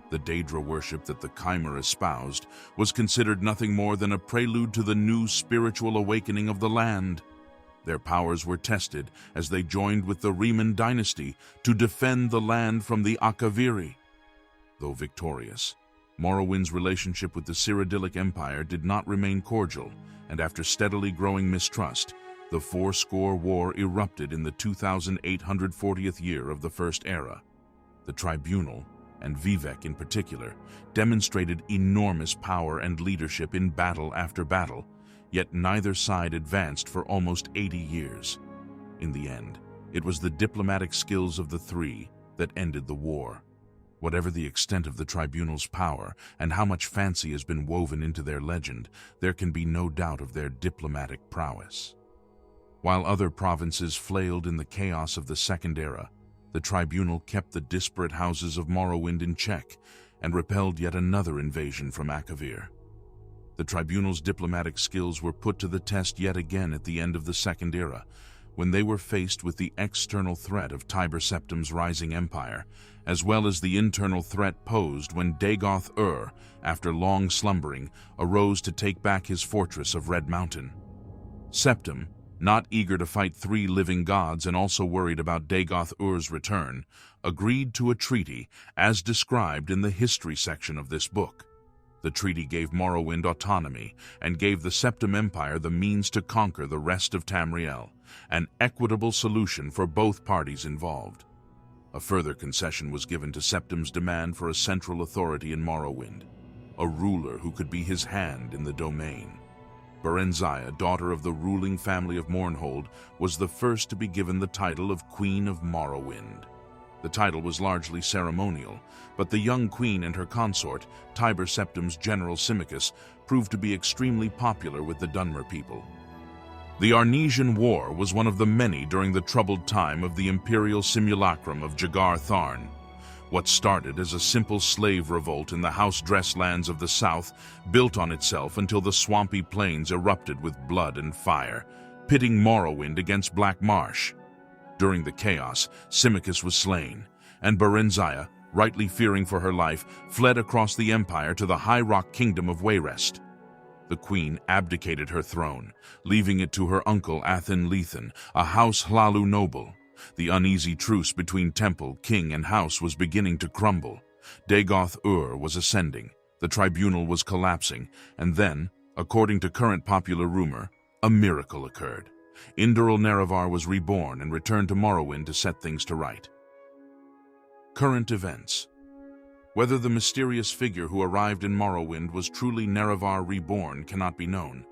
The Daedra worship that the Chimer espoused was considered nothing more than a prelude to the new spiritual awakening of the land. Their powers were tested as they joined with the Riemann dynasty to defend the land from the Akaviri. Though victorious, Morrowind's relationship with the Cyrodiilic Empire did not remain cordial, and after steadily growing mistrust, the Fourscore War erupted in the 2840th year of the First Era. The Tribunal, and Vivek in particular, demonstrated enormous power and leadership in battle after battle, yet neither side advanced for almost 80 years. In the end, it was the diplomatic skills of the 3 that ended the war. Whatever the extent of the Tribunal's power and how much fancy has been woven into their legend, there can be no doubt of their diplomatic prowess. While other provinces flailed in the chaos of the Second Era, the Tribunal kept the disparate houses of Morrowind in check and repelled yet another invasion from Akavir. The Tribunal's diplomatic skills were put to the test yet again at the end of the Second Era, when they were faced with the external threat of Tiber Septim's rising empire, as well as the internal threat posed when Dagoth after long slumbering, arose to take back his fortress of Red Mountain. Septim, not eager to fight 3 living gods and also worried about Dagoth return, agreed to a treaty as described in the history section of this book. The treaty gave Morrowind autonomy and gave the Septim Empire the means to conquer the rest of Tamriel, an equitable solution for both parties involved. A further concession was given to Septim's demand for a central authority in Morrowind, a ruler who could be his hand in the domain. Birthsigns, daughter of the ruling family of Mournhold, was the first to be given the title of Queen of Morrowind. The title was largely ceremonial, but the young queen and her consort, Tiber Septim's General Symmachus, proved to be extremely popular with the Dunmer people. The Arnesian War was one of the many during the troubled time of the Imperial simulacrum of Jagar Tharn. What started as a simple slave revolt in the house-dressed lands of the south built on itself until the swampy plains erupted with blood and fire, pitting Morrowind against Blackmarsh. During the chaos, Symmachus was slain, and Birthsigns, rightly fearing for her life, fled across the empire to the high rock kingdom of Wayrest. The queen abdicated her throne, leaving it to her uncle Athen Lethan, a House Hlalu noble. The uneasy truce between temple, king, and house was beginning to crumble. Dagoth was ascending, the tribunal was collapsing, and then, according to current popular rumor, a miracle occurred. Induril Nerevar was reborn and returned to Morrowind to set things to right. Current events. Whether the mysterious figure who arrived in Morrowind was truly Nerevar reborn cannot be known,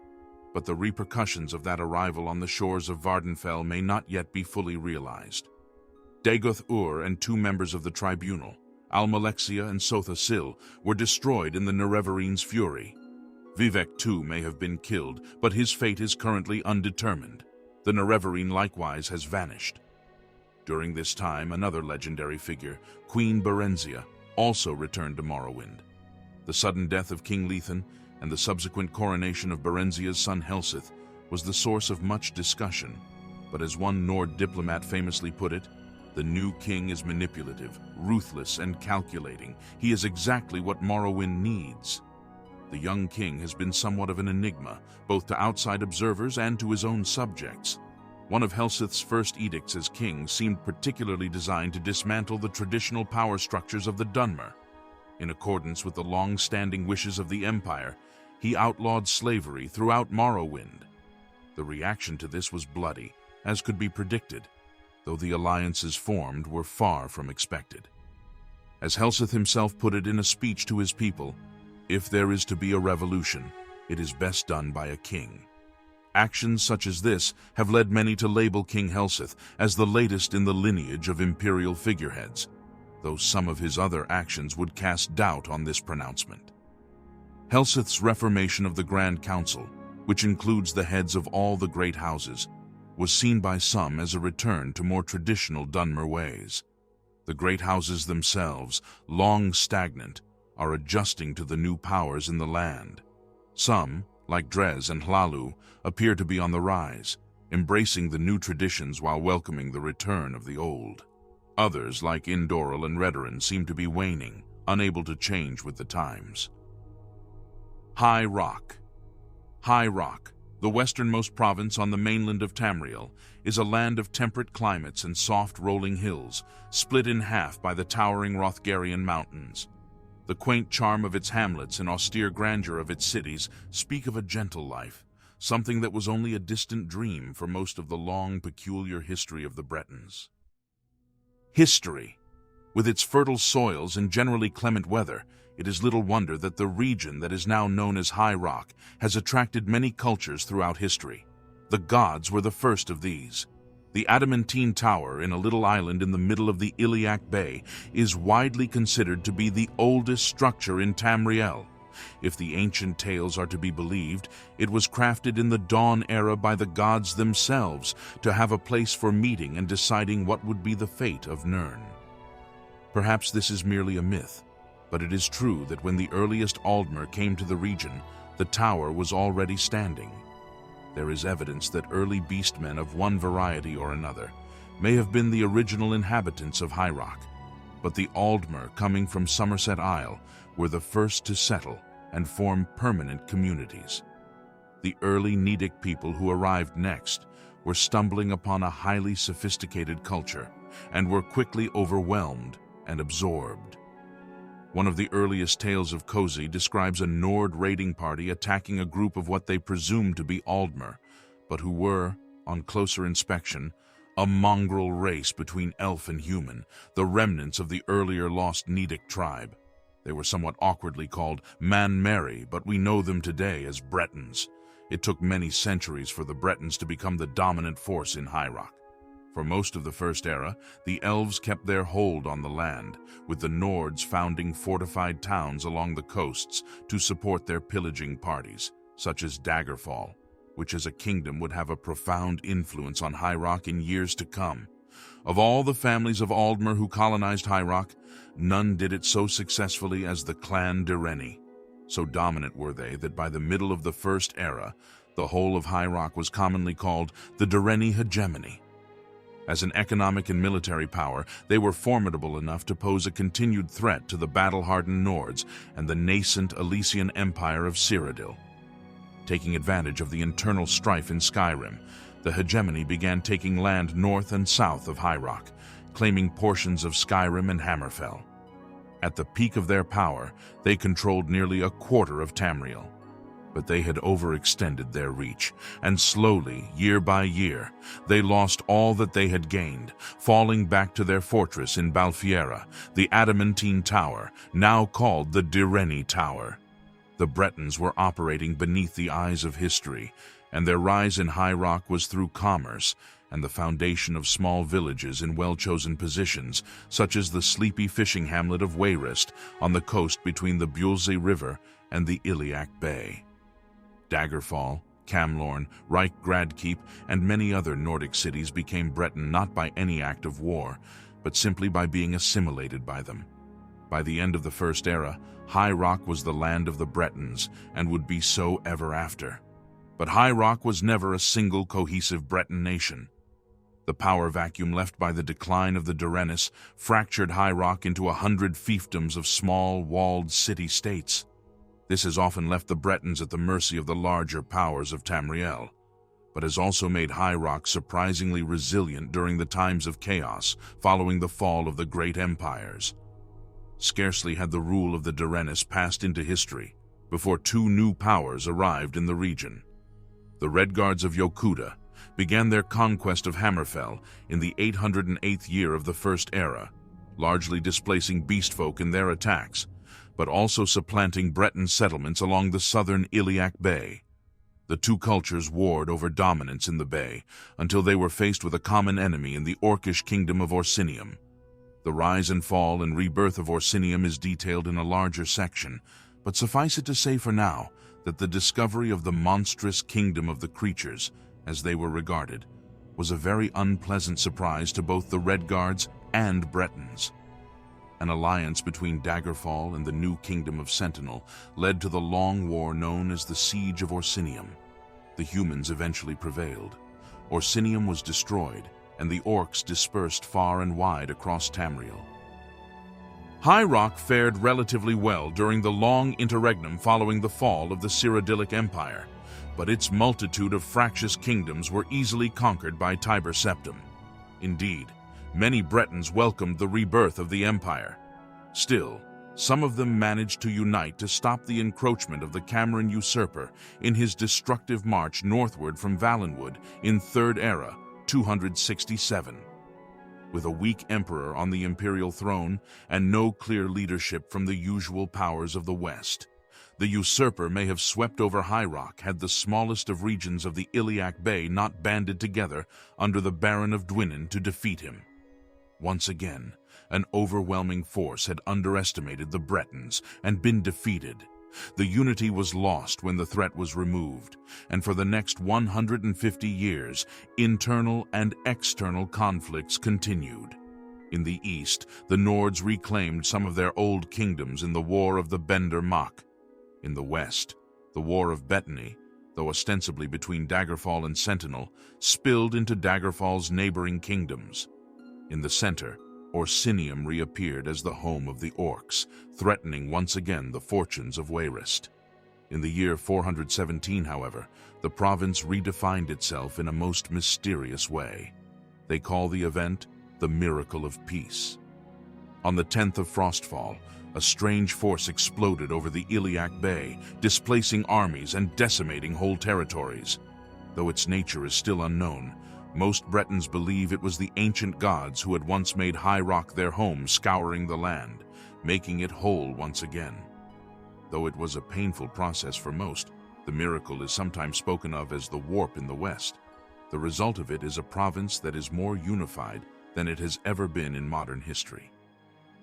but the repercussions of that arrival on the shores of Vvardenfell may not yet be fully realized. Dagoth and two members of the tribunal, Almalexia and Sotha Sil, were destroyed in the Nerevarine's fury. Vivek too may have been killed, but his fate is currently undetermined. The Nerevarine likewise has vanished. During this time, another legendary figure, Queen Berenzia, also returned to Morrowind. The sudden death of King Lethan and the subsequent coronation of Berenzia's son Helsith was the source of much discussion, but as one Nord diplomat famously put it, the new king is manipulative, ruthless, and calculating. He is exactly what Morrowind needs. The young king has been somewhat of an enigma, both to outside observers and to his own subjects. One of Helsith's first edicts as king seemed particularly designed to dismantle the traditional power structures of the Dunmer. In accordance with the long-standing wishes of the Empire, he outlawed slavery throughout Morrowind. The reaction to this was bloody, as could be predicted, though the alliances formed were far from expected. As Helsith himself put it in a speech to his people, "If there is to be a revolution, it is best done by a king." Actions such as this have led many to label King Helsith as the latest in the lineage of Imperial figureheads, though some of his other actions would cast doubt on this pronouncement. Helsith's reformation of the Grand Council, which includes the heads of all the great houses, was seen by some as a return to more traditional Dunmer ways. The great houses themselves, long stagnant, are adjusting to the new powers in the land. Some, like Dres and Hlalu, appear to be on the rise, embracing the new traditions while welcoming the return of the old. Others, like Indoril and Redoran, seem to be waning, unable to change with the times. High Rock. High Rock, the westernmost province on the mainland of Tamriel, is a land of temperate climates and soft rolling hills, split in half by the towering Hrothgarian mountains. The quaint charm of its hamlets and austere grandeur of its cities speak of a gentle life, something that was only a distant dream for most of the long, peculiar history of the Bretons. History. With its fertile soils and generally clement weather, it is little wonder that the region that is now known as High Rock has attracted many cultures throughout history. The gods were the first of these. The adamantine tower in a little island in the middle of the Iliac Bay is widely considered to be the oldest structure in Tamriel. If the ancient tales are to be believed, it was crafted in the Dawn era by the gods themselves to have a place for meeting and deciding what would be the fate of Nirn. Perhaps this is merely a myth, but it is true that when the earliest Aldmer came to the region, the tower was already standing. There is evidence that early beastmen of one variety or another may have been the original inhabitants of High Rock, but the Aldmer coming from Summerset Isle were the first to settle and form permanent communities. The early Nedic people who arrived next were stumbling upon a highly sophisticated culture and were quickly overwhelmed and absorbed. One of the earliest tales of Cozy describes a Nord raiding party attacking a group of what they presumed to be Aldmer, but who were, on closer inspection, a mongrel race between elf and human, the remnants of the earlier lost Nedic tribe. They were somewhat awkwardly called Man Merry, but we know them today as Bretons. It took many centuries for the Bretons to become the dominant force in High Rock. For most of the First Era, the elves kept their hold on the land, with the Nords founding fortified towns along the coasts to support their pillaging parties, such as Daggerfall, which as a kingdom would have a profound influence on High Rock in years to come. Of all the families of Aldmer who colonized High Rock, none did it so successfully as the clan Direni. So dominant were they that by the middle of the First Era, the whole of High Rock was commonly called the Direni hegemony. As an economic and military power, they were formidable enough to pose a continued threat to the battle-hardened Nords and the nascent Elysian Empire of Cyrodill. Taking advantage of the internal strife in Skyrim, the hegemony began taking land north and south of High Rock, claiming portions of Skyrim and Hammerfell. At the peak of their power, they controlled nearly a quarter of Tamriel. But they had overextended their reach, and slowly, year by year, they lost all that they had gained, falling back to their fortress in Balfiera, the Adamantine Tower, now called the Direni Tower. The Bretons were operating beneath the eyes of history, and their rise in High Rock was through commerce and the foundation of small villages in well-chosen positions, such as the sleepy fishing hamlet of Wayrest on the coast between the Builsey River and the Iliac Bay. Daggerfall, Camlorn, Reich Gradkeep, and many other Nordic cities became Breton not by any act of war, but simply by being assimilated by them. By the end of the First Era, High Rock was the land of the Bretons and would be so ever after. But High Rock was never a single cohesive Breton nation. The power vacuum left by the decline of the Durenis fractured High Rock into 100 fiefdoms of small, walled city-states. This has often left the Bretons at the mercy of the larger powers of Tamriel, but has also made High Rock surprisingly resilient during the times of chaos following the fall of the great empires. Scarcely had the rule of the Durenis passed into history before two new powers arrived in the region. The Redguards of Yokuda began their conquest of Hammerfell in the 808th year of the First Era, largely displacing beastfolk in their attacks, but also supplanting Breton settlements along the southern Iliac Bay. The two cultures warred over dominance in the bay until they were faced with a common enemy in the Orcish kingdom of Orsinium. The rise and fall and rebirth of Orsinium is detailed in a larger section, but suffice it to say for now that the discovery of the monstrous kingdom of the creatures, as they were regarded, was a very unpleasant surprise to both the Redguards and Bretons. An alliance between Daggerfall and the new kingdom of Sentinel led to the long war known as the Siege of Orsinium. The humans eventually prevailed. Orsinium was destroyed, and the orcs dispersed far and wide across Tamriel. High Rock fared relatively well during the long interregnum following the fall of the Cyrodiilic Empire, but its multitude of fractious kingdoms were easily conquered by Tiber Septim. Indeed, many Bretons welcomed the rebirth of the empire. Still, some of them managed to unite to stop the encroachment of the Cameron usurper in his destructive march northward from Valenwood in Third Era, 267. With a weak emperor on the Imperial throne and no clear leadership from the usual powers of the West, the usurper may have swept over High Rock had the smallest of regions of the Iliac Bay not banded together under the Baron of Dwynnen to defeat him. Once again, an overwhelming force had underestimated the Bretons and been defeated. The unity was lost when the threat was removed, and for the next 150 years, internal and external conflicts continued. In the east, the Nords reclaimed some of their old kingdoms in the War of the Bender Mock. In the west, the War of Bettany, though ostensibly between Daggerfall and Sentinel, spilled into Daggerfall's neighboring kingdoms. In the center, Orsinium reappeared as the home of the orcs, threatening once again the fortunes of Wayrest. In the year 417, however, the province redefined itself in a most mysterious way. They call the event the Miracle of Peace. On the 10th of Frostfall, a strange force exploded over the Iliac Bay, displacing armies and decimating whole territories. Though its nature is still unknown, most Bretons believe it was the ancient gods who had once made High Rock their home, scouring the land, making it whole once again. Though it was a painful process for most, The miracle is sometimes spoken of as the warp in the west. The result of it is a province that is more unified than it has ever been in modern history.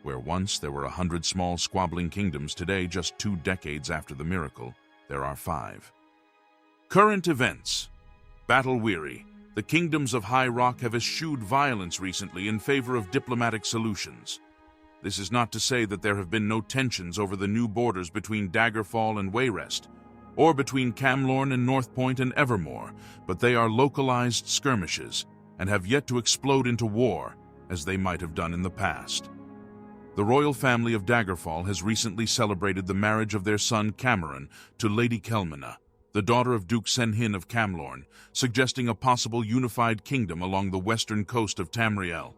Where once there were 100 small squabbling kingdoms, today, just 2 decades after the miracle, there are 5. Current events. Battle-weary, the kingdoms of High Rock have eschewed violence recently in favor of diplomatic solutions. This is not to say that there have been no tensions over the new borders between Daggerfall and Wayrest, or between Camlorn and Northpoint and Evermore, but they are localized skirmishes and have yet to explode into war as they might have done in the past. The royal family of Daggerfall has recently celebrated the marriage of their son Cameron to Lady Kelmina, the daughter of Duke Senhin of Camlorn, suggesting a possible unified kingdom along the western coast of Tamriel.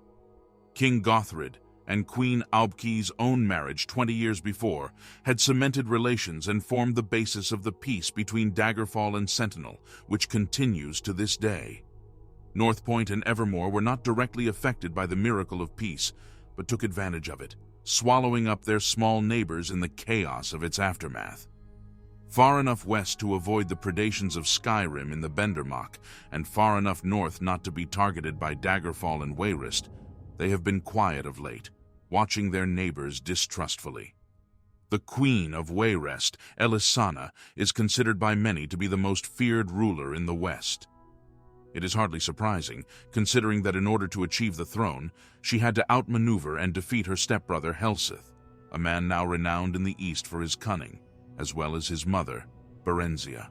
King Gothrid and Queen Aubke's own marriage 20 years before had cemented relations and formed the basis of the peace between Daggerfall and Sentinel, which continues to this day. Northpoint and Evermore were not directly affected by the miracle of peace, but took advantage of it, swallowing up their small neighbors in the chaos of its aftermath. Far enough west to avoid the predations of Skyrim in the Bendermach, and far enough north not to be targeted by Daggerfall and Wayrest, they have been quiet of late, watching their neighbors distrustfully. The Queen of Wayrest, Elisana, is considered by many to be the most feared ruler in the west. It is hardly surprising, considering that in order to achieve the throne, she had to outmaneuver and defeat her stepbrother Helseth, a man now renowned in the east for his cunning, as well as his mother, Berenzia.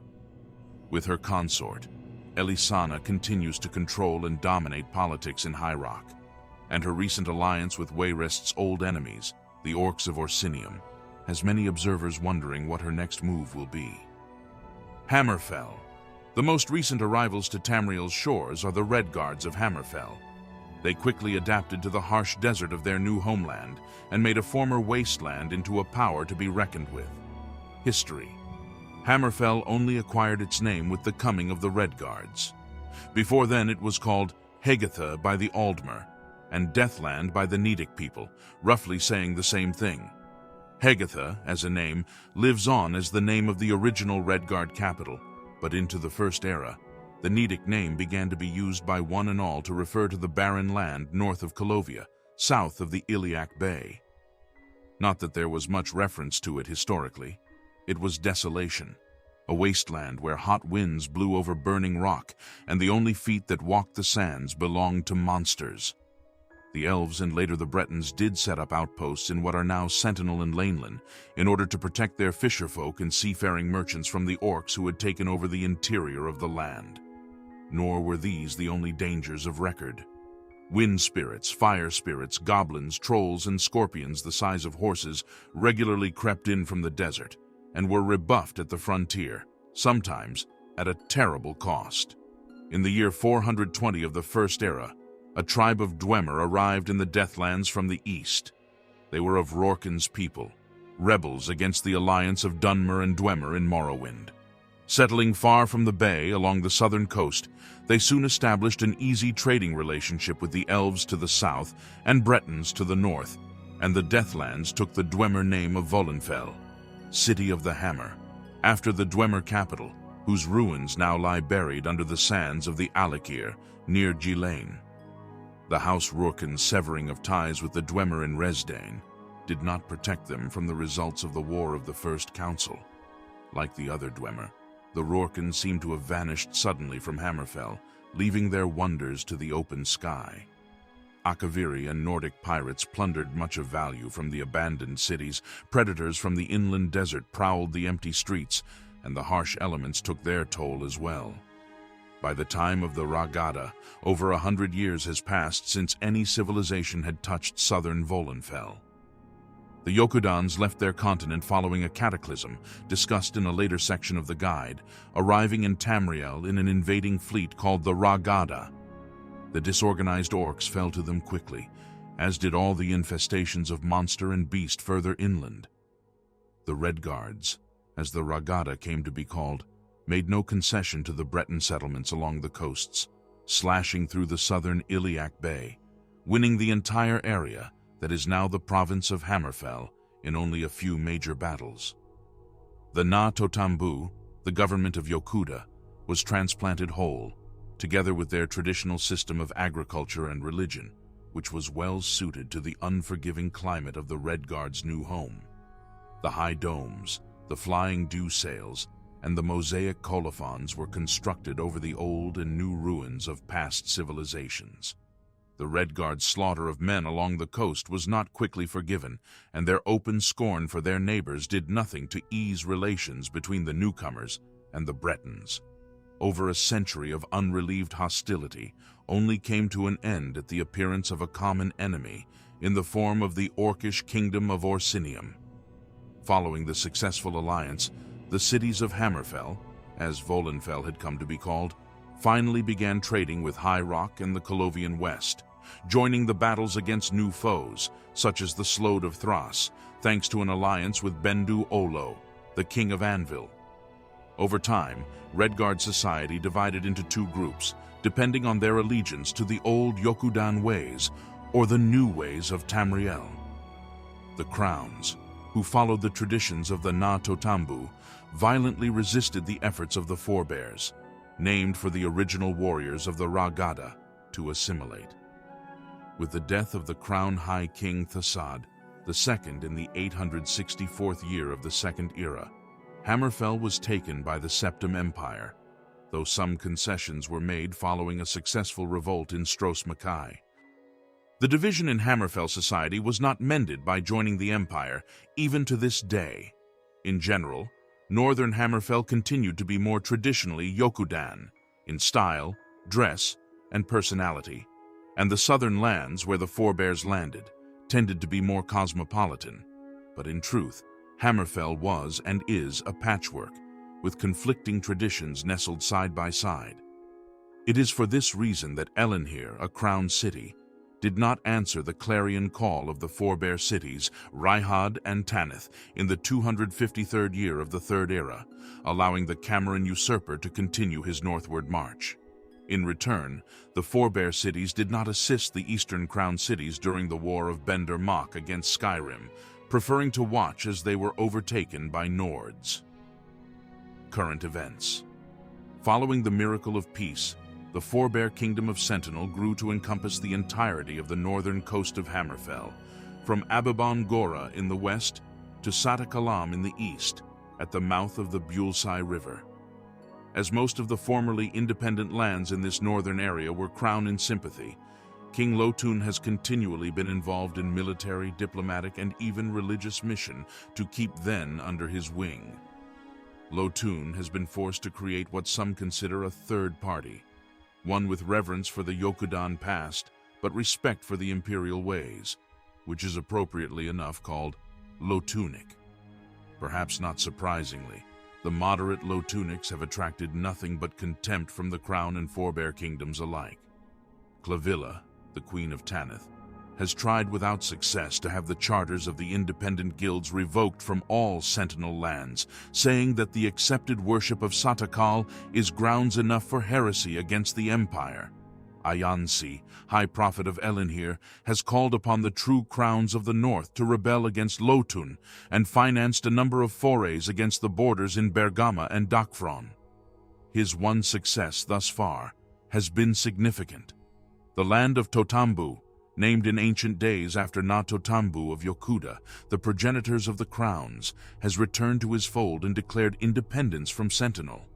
With her consort, Elisana continues to control and dominate politics in High Rock, and her recent alliance with Wayrest's old enemies, the Orcs of Orsinium, has many observers wondering what her next move will be. Hammerfell. The most recent arrivals to Tamriel's shores are the Redguards of Hammerfell. They quickly adapted to the harsh desert of their new homeland and made a former wasteland into a power to be reckoned with. History. Hammerfell only acquired its name with the coming of the Redguards. Before then it was called Hegatha by the Aldmer, and Deathland by the Nedic people, roughly saying the same thing. Hegatha, as a name, lives on as the name of the original Redguard capital, but into the First Era, the Nedic name began to be used by one and all to refer to the barren land north of Kolovia, south of the Iliac Bay. Not that there was much reference to it historically. It was desolation, a wasteland where hot winds blew over burning rock, and the only feet that walked the sands belonged to monsters. The Elves and later the Bretons did set up outposts in what are now Sentinel and Laneland in order to protect their fisherfolk and seafaring merchants from the Orcs who had taken over the interior of the land. Nor were these the only dangers of record. Wind spirits, fire spirits, goblins, trolls, and scorpions the size of horses regularly crept in from the desert and were rebuffed at the frontier, sometimes at a terrible cost. In the year 420 of the First Era, a tribe of Dwemer arrived in the Deathlands from the east. They were of Rorken's people, rebels against the alliance of Dunmer and Dwemer in Morrowind. Settling far from the bay along the southern coast, they soon established an easy trading relationship with the Elves to the south and Bretons to the north, and the Deathlands took the Dwemer name of Volenfell, City of the Hammer, after the Dwemer capital, whose ruins now lie buried under the sands of the Alakir near Ghislaine. The House Rorken's severing of ties with the Dwemer in Resdain did not protect them from the results of the War of the First Council. Like the other Dwemer, the Rorken seemed to have vanished suddenly from Hammerfell, leaving their wonders to the open sky. Akavir and Nordic pirates plundered much of value from the abandoned cities, predators from the inland desert prowled the empty streets, and the harsh elements took their toll as well. By the time of the Ragada, over 100 years has passed since any civilization had touched southern Volenfell. The Yokudans left their continent following a cataclysm, discussed in a later section of the guide, arriving in Tamriel in an invading fleet called the Ragada. The disorganized Orcs fell to them quickly, as did all the infestations of monster and beast further inland. The Redguards, as the Ragada came to be called, made no concession to the Breton settlements along the coasts, slashing through the southern Iliac Bay, winning the entire area that is now the province of Hammerfell in only a few major battles. The Na Totambu, The government of Yokuda was transplanted whole, together with their traditional system of agriculture and religion, which was well suited to the unforgiving climate of the Redguard's new home. The high domes, the flying dew sails, and the mosaic colophons were constructed over the old and new ruins of past civilizations. The Redguard's slaughter of men along the coast was not quickly forgiven, and their open scorn for their neighbors did nothing to ease relations between the newcomers and the Bretons. Over a century of unrelieved hostility only came to an end at the appearance of a common enemy in the form of the Orcish kingdom of Orsinium. Following the successful alliance, the cities of Hammerfell, as Valenwood had come to be called, finally began trading with High Rock and the Colovian West, joining the battles against new foes, such as the Slode of Thras, thanks to an alliance with Bendu Olo, the king of Anvil. Over time, Redguard society divided into two groups, depending on their allegiance to the old Yokudan ways or the new ways of Tamriel. The Crowns, who followed the traditions of the Na Totambu, violently resisted the efforts of the Forebears, named for the original warriors of the Ragada, to assimilate. With the death of the Crown High King Thasad, the second in the 864th year of the Second Era, Hammerfell was taken by the Septim Empire, though some concessions were made following a successful revolt in Stros Mackay. The division in Hammerfell society was not mended by joining the Empire, even to this day. In general, northern Hammerfell continued to be more traditionally Yokudan, in style, dress, and personality, and the southern lands where the Forebears landed tended to be more cosmopolitan. But in truth, Hammerfell was and is a patchwork, with conflicting traditions nestled side by side. It is for this reason that Elenhir, a crown city, did not answer the clarion call of the Forebear cities, Raihad and Tanith, in the 253rd year of the Third Era, allowing the Cameron usurper to continue his northward march. In return, the Forebear cities did not assist the Eastern Crown cities during the War of Bender Mock against Skyrim, preferring to watch as they were overtaken by Nords. Current events. Following the miracle of peace, the Forebear Kingdom of Sentinel grew to encompass the entirety of the northern coast of Hammerfell, from Abibon Gora in the west to Satakalam in the east, at the mouth of the Bulsai River. As most of the formerly independent lands in this northern area were Crown in sympathy, King Lotun has continually been involved in military, diplomatic, and even religious mission to keep them under his wing. Lotun has been forced to create what some consider a third party, one with reverence for the Yokudan past, but respect for the Imperial ways, which is appropriately enough called Lotunic. Perhaps not surprisingly, the moderate Lotunics have attracted nothing but contempt from the Crown and Forebear kingdoms alike. Clavilla, the Queen of Tanith, has tried without success to have the charters of the independent guilds revoked from all Sentinel lands, saying that the accepted worship of Satakal is grounds enough for heresy against the Empire. Ayansi, High Prophet of Elenhir, has called upon the true crowns of the north to rebel against Lotun and financed a number of forays against the borders in Bergama and Dakfron. His one success thus far has been significant. The land of Totambu, named in ancient days after Na Totambu of Yokuda, the progenitors of the crowns, has returned to his fold and declared independence from Sentinel.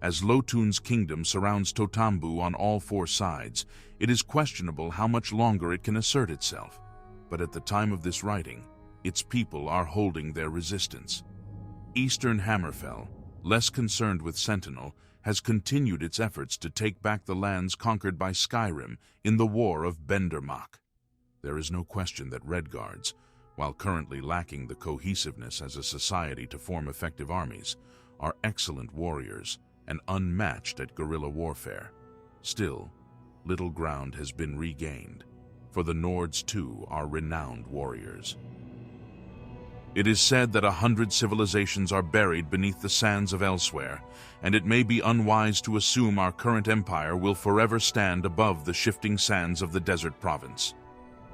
As Lotun's kingdom surrounds Totambu on all four sides, it is questionable how much longer it can assert itself. But at the time of this writing, its people are holding their resistance. Eastern Hammerfell, less concerned with Sentinel, has continued its efforts to take back the lands conquered by Skyrim in the War of Bendermach. There is no question that Redguards, while currently lacking the cohesiveness as a society to form effective armies, are excellent warriors and unmatched at guerrilla warfare. Still, little ground has been regained, for the Nords too are renowned warriors. It is said that 100 civilizations are buried beneath the sands of Elsweyr, and it may be unwise to assume our current empire will forever stand above the shifting sands of the desert province.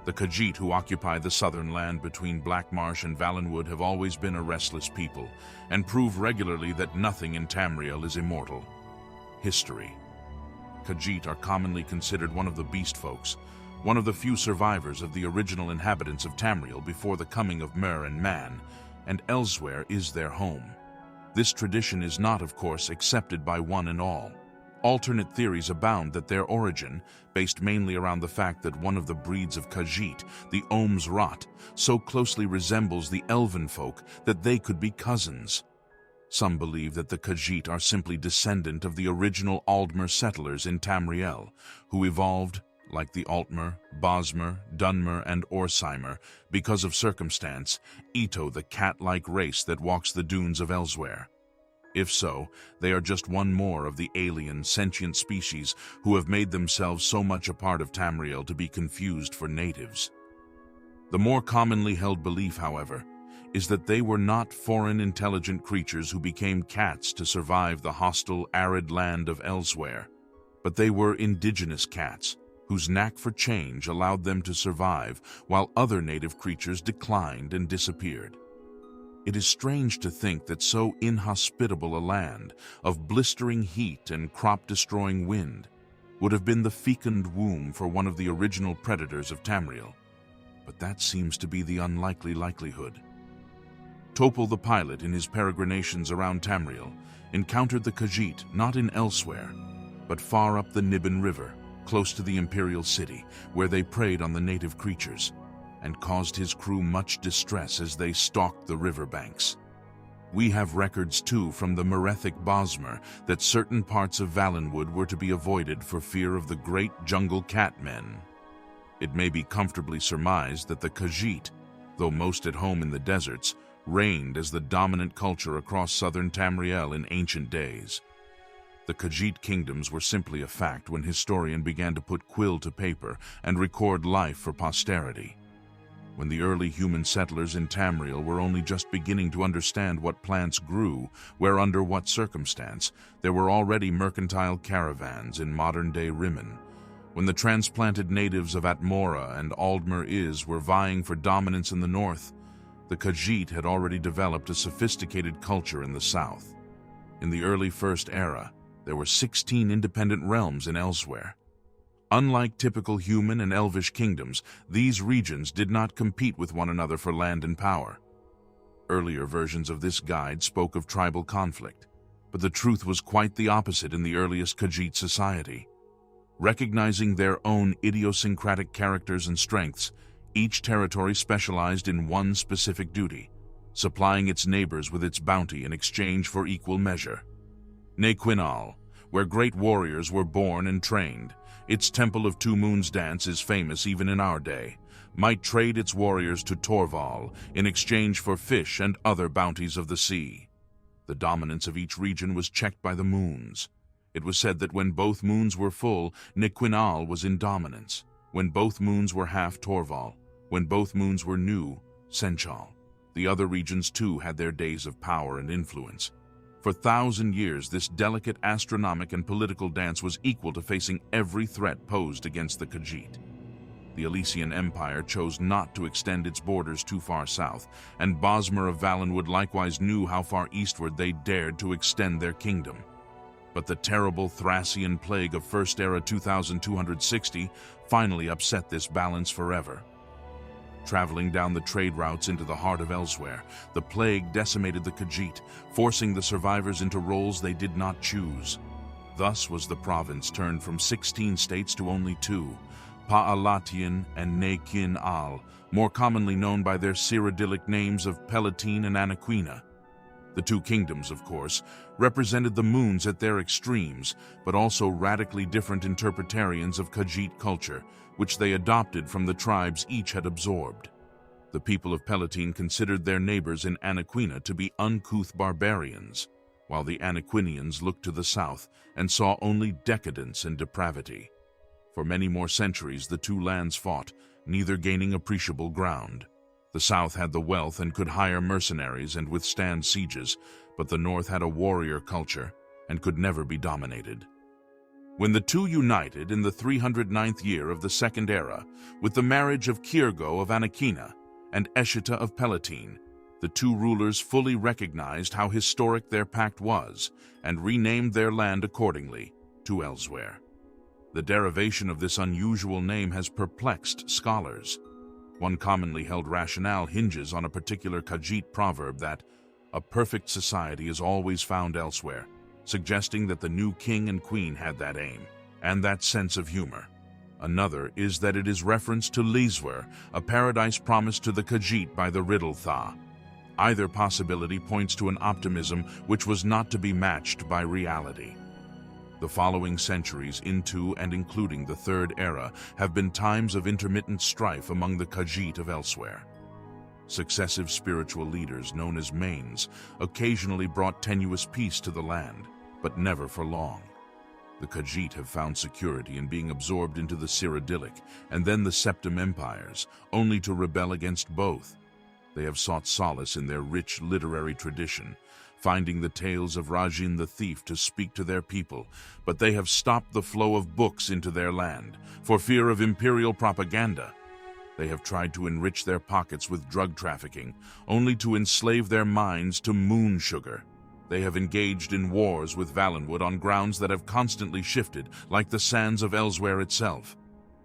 The Khajiit who occupy the southern land between Blackmarsh and Valenwood have always been a restless people, and prove regularly that nothing in Tamriel is immortal. History. Khajiit are commonly considered one of the beast folks, one of the few survivors of the original inhabitants of Tamriel before the coming of Mer and Man, and Elsweyr is their home. This tradition is not, of course, accepted by one and all. Alternate theories abound that their origin, based mainly around the fact that one of the breeds of Khajiit, the Ohm's Rot, so closely resembles the elven folk that they could be cousins. Some believe that the Khajiit are simply descendant of the original Aldmer settlers in Tamriel, who evolved, like the Altmer, Bosmer, Dunmer, and Orsimer, because of circumstance, Ito the cat-like race that walks the dunes of Elsweyr. If so, they are just one more of the alien, sentient species who have made themselves so much a part of Tamriel to be confused for natives. The more commonly held belief, however, is that they were not foreign intelligent creatures who became cats to survive the hostile, arid land of Elsweyr, but they were indigenous cats, whose knack for change allowed them to survive while other native creatures declined and disappeared. It is strange to think that so inhospitable a land of blistering heat and crop-destroying wind would have been the fecund womb for one of the original predators of Tamriel, but that seems to be the unlikely likelihood. Topol the pilot, in his peregrinations around Tamriel, encountered the Khajiit not in Elsweyr, but far up the Nibben River, close to the Imperial city, where they preyed on the native creatures, and caused his crew much distress as they stalked the riverbanks. We have records, too, from the Merethic Bosmer that certain parts of Valenwood were to be avoided for fear of the great jungle catmen. It may be comfortably surmised that the Khajiit, though most at home in the deserts, reigned as the dominant culture across southern Tamriel in ancient days. The Khajiit kingdoms were simply a fact when historians began to put quill to paper and record life for posterity. When the early human settlers in Tamriel were only just beginning to understand what plants grew, where under what circumstance, there were already mercantile caravans in modern-day Rimmon. When the transplanted natives of Atmora and Aldmeris were vying for dominance in the north, the Khajiit had already developed a sophisticated culture in the south. In the early First Era, there were 16 independent realms in Elsweyr. Unlike typical human and elvish kingdoms, these regions did not compete with one another for land and power. Earlier versions of this guide spoke of tribal conflict, but the truth was quite the opposite in the earliest Khajiit society. Recognizing their own idiosyncratic characters and strengths, each territory specialized in one specific duty, supplying its neighbors with its bounty in exchange for equal measure. Nequinal, where great warriors were born and trained, its Temple of Two Moons dance is famous even in our day, might trade its warriors to Torval in exchange for fish and other bounties of the sea. The dominance of each region was checked by the moons. It was said that when both moons were full, Nequinal was in dominance. When both moons were half, Torval. When both moons were new, Senchal. The other regions too had their days of power and influence. For 1,000 years, this delicate astronomic and political dance was equal to facing every threat posed against the Khajiit. The Elysian Empire chose not to extend its borders too far south, and Bosmer of Valenwood likewise knew how far eastward they dared to extend their kingdom. But the terrible Thracian plague of First Era 2260 finally upset this balance forever. Traveling down the trade routes into the heart of Elsweyr, the plague decimated the Khajiit, forcing the survivors into roles they did not choose. Thus was the province turned from 16 states to only 2, Pa'alatian and Nequin-Al, more commonly known by their Cyrodiilic names of Palatine and Anaquina. The two kingdoms, of course, represented the moons at their extremes, but also radically different interpretarians of Khajiit culture, which they adopted from the tribes each had absorbed. The people of Palatine considered their neighbors in Anaquina to be uncouth barbarians, while the Anaquinians looked to the south and saw only decadence and depravity. For many more centuries the two lands fought, neither gaining appreciable ground. The south had the wealth and could hire mercenaries and withstand sieges, but the north had a warrior culture and could never be dominated. When the two united in the 309th year of the Second Era, with the marriage of Kyrgo of Anakina and Eshita of Palatine, the two rulers fully recognized how historic their pact was and renamed their land accordingly to Elsweyr. The derivation of this unusual name has perplexed scholars. One commonly held rationale hinges on a particular Khajiit proverb that a perfect society is always found elsewhere, suggesting that the new king and queen had that aim and that sense of humor. Another is that it is reference to Elsweyr, a paradise promised to the Khajiit by the riddle Thra. Either possibility points to an optimism which was not to be matched by reality. The following centuries into and including the Third Era have been times of intermittent strife among the Khajiit of Elsweyr. Successive spiritual leaders, known as Manes, occasionally brought tenuous peace to the land, but never for long. The Khajiit have found security in being absorbed into the Cyrodiilic and then the Septim Empires, only to rebel against both. They have sought solace in their rich literary tradition, finding the tales of Rajin the Thief to speak to their people, but they have stopped the flow of books into their land for fear of Imperial propaganda. They have tried to enrich their pockets with drug trafficking, only to enslave their minds to moon sugar. They have engaged in wars with Valenwood on grounds that have constantly shifted, like the sands of Elsweyr itself.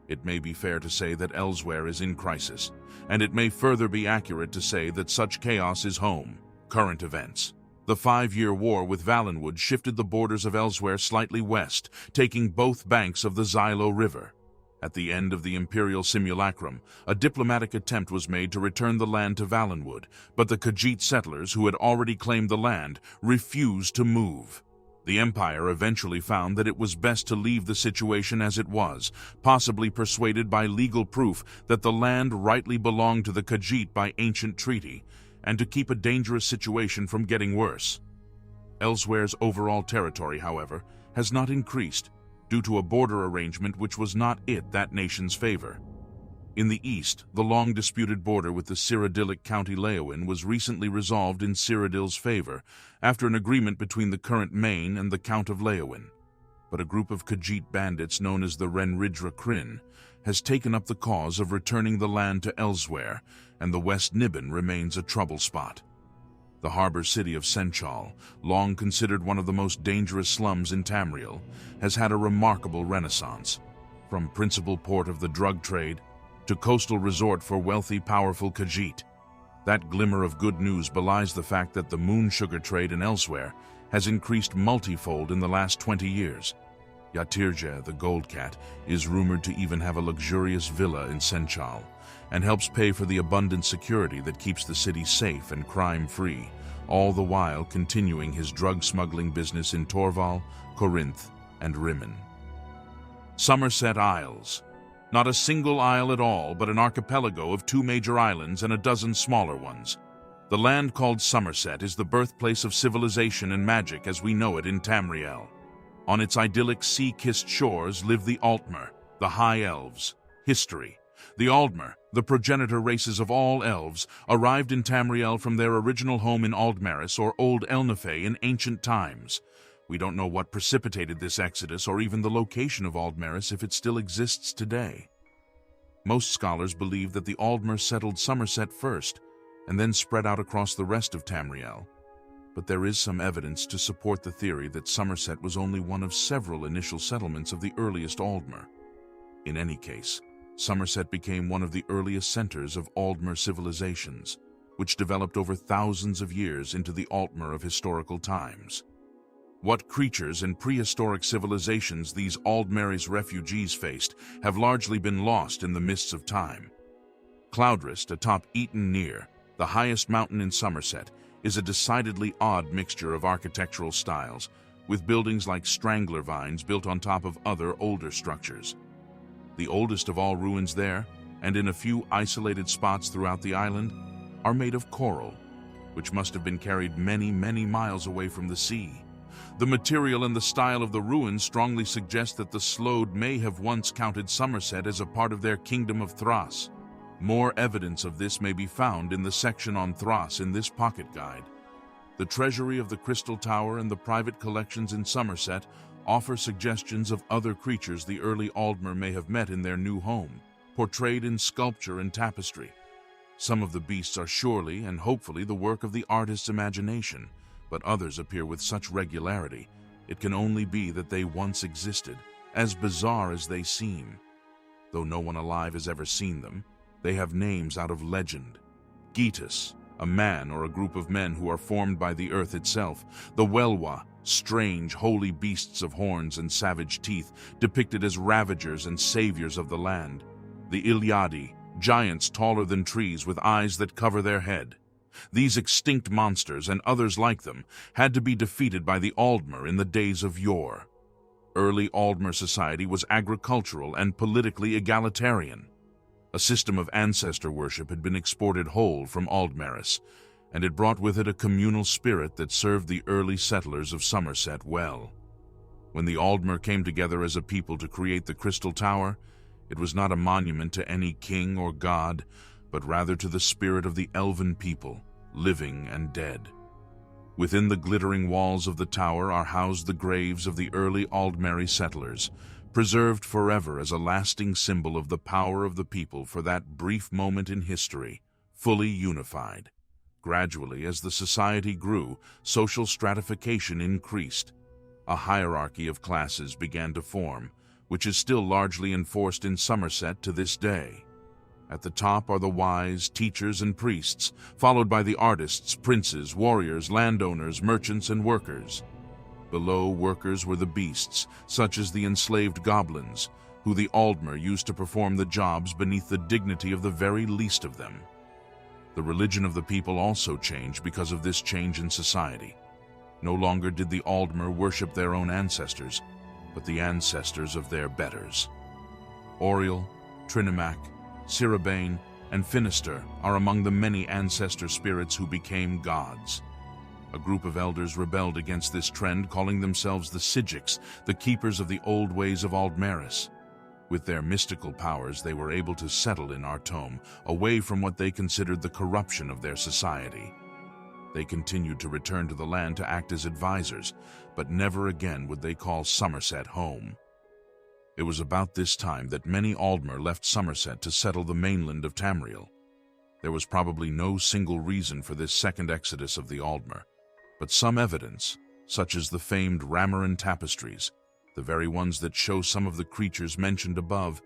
It may be fair to say that Elsweyr is in crisis, and it may further be accurate to say that such chaos is home. Current events. The 5-year war with Valenwood shifted the borders of Elsweyr slightly west, taking both banks of the Xylo River. At the end of the Imperial simulacrum, a diplomatic attempt was made to return the land to Valenwood, but the Khajiit settlers who had already claimed the land refused to move. The Empire eventually found that it was best to leave the situation as it was, possibly persuaded by legal proof that the land rightly belonged to the Khajiit by ancient treaty, and to keep a dangerous situation from getting worse. Elsweyr's overall territory, however, has not increased, due to a border arrangement which was not that nation's favor. In the east, the long-disputed border with the Cyrodiilic County Leowyn was recently resolved in Cyrodiil's favor, after an agreement between the current Main and the Count of Leowyn. But a group of Khajiit bandits known as the Renridra Kryn has taken up the cause of returning the land to Elsweyr, and the West Niben remains a trouble spot. The harbor city of Senchal, long considered one of the most dangerous slums in Tamriel, has had a remarkable renaissance. From principal port of the drug trade to coastal resort for wealthy, powerful Khajiit. That glimmer of good news belies the fact that the moon sugar trade in Elsweyr has increased multifold in the last 20 years. Yatirja, the Gold Cat, is rumored to even have a luxurious villa in Senchal, and helps pay for the abundant security that keeps the city safe and crime-free, all the while continuing his drug-smuggling business in Torval, Corinth, and Rimmon. Summerset Isles. Not a single isle at all, but an archipelago of 2 major islands and a dozen smaller ones. The land called Summerset is the birthplace of civilization and magic as we know it in Tamriel. On its idyllic sea-kissed shores live the Altmer, the High Elves. History. The Aldmer, the progenitor races of all elves, arrived in Tamriel from their original home in Aldmeris or Old Elnefey in ancient times. We don't know what precipitated this exodus or even the location of Aldmeris if it still exists today. Most scholars believe that the Aldmer settled Summerset first and then spread out across the rest of Tamriel. But there is some evidence to support the theory that Summerset was only one of several initial settlements of the earliest Aldmer. In any case, Summerset became one of the earliest centers of Aldmer civilizations, which developed over thousands of years into the Altmer of historical times. What creatures and prehistoric civilizations these Aldmeris refugees faced have largely been lost in the mists of time. Cloudrist, atop Eaton Near, the highest mountain in Summerset, is a decidedly odd mixture of architectural styles, with buildings like strangler vines built on top of other older structures. The oldest of all ruins there, and in a few isolated spots throughout the island, are made of coral, which must have been carried many, many miles away from the sea. The material and the style of the ruins strongly suggest that the Slode may have once counted Summerset as a part of their kingdom of Thras. More evidence of this may be found in the section on Thras in this pocket guide. The treasury of the Crystal Tower and the private collections in Summerset offer suggestions of other creatures the early Aldmer may have met in their new home, portrayed in sculpture and tapestry. Some of the beasts are surely and hopefully the work of the artist's imagination, but others appear with such regularity it can only be that they once existed, as bizarre as they seem. Though no one alive has ever seen them, they have names out of legend. Getus, a man or a group of men who are formed by the earth itself. The Welwa, strange, holy beasts of horns and savage teeth, depicted as ravagers and saviors of the land. The Iliadi, giants taller than trees with eyes that cover their head. These extinct monsters, and others like them, had to be defeated by the Aldmer in the days of yore. Early Aldmer society was agricultural and politically egalitarian. A system of ancestor worship had been exported whole from Aldmeris, and it brought with it a communal spirit that served the early settlers of Summerset well. When the Aldmer came together as a people to create the Crystal Tower, it was not a monument to any king or god, but rather to the spirit of the elven people, living and dead. Within the glittering walls of the tower are housed the graves of the early Aldmeri settlers, preserved forever as a lasting symbol of the power of the people for that brief moment in history, fully unified. Gradually, as the society grew, social stratification increased. A hierarchy of classes began to form, which is still largely enforced in Summerset to this day. At the top are the wise, teachers, and priests, followed by the artists, princes, warriors, landowners, merchants, and workers. Below workers were the beasts, such as the enslaved goblins, who the Aldmer used to perform the jobs beneath the dignity of the very least of them. The religion of the people also changed because of this change in society. No longer did the Aldmer worship their own ancestors, but the ancestors of their betters. Oriel, Trinimac, Ciribane, and Finister are among the many ancestor spirits who became gods. A group of elders rebelled against this trend, calling themselves the Sigics, the keepers of the old ways of Aldmeris. With their mystical powers, they were able to settle in Artome, away from what they considered the corruption of their society. They continued to return to the land to act as advisors, but never again would they call Summerset home. It was about this time that many Aldmer left Summerset to settle the mainland of Tamriel. There was probably no single reason for this second exodus of the Aldmer, but some evidence, such as the famed Ramaran tapestries, the very ones that show some of the creatures mentioned above,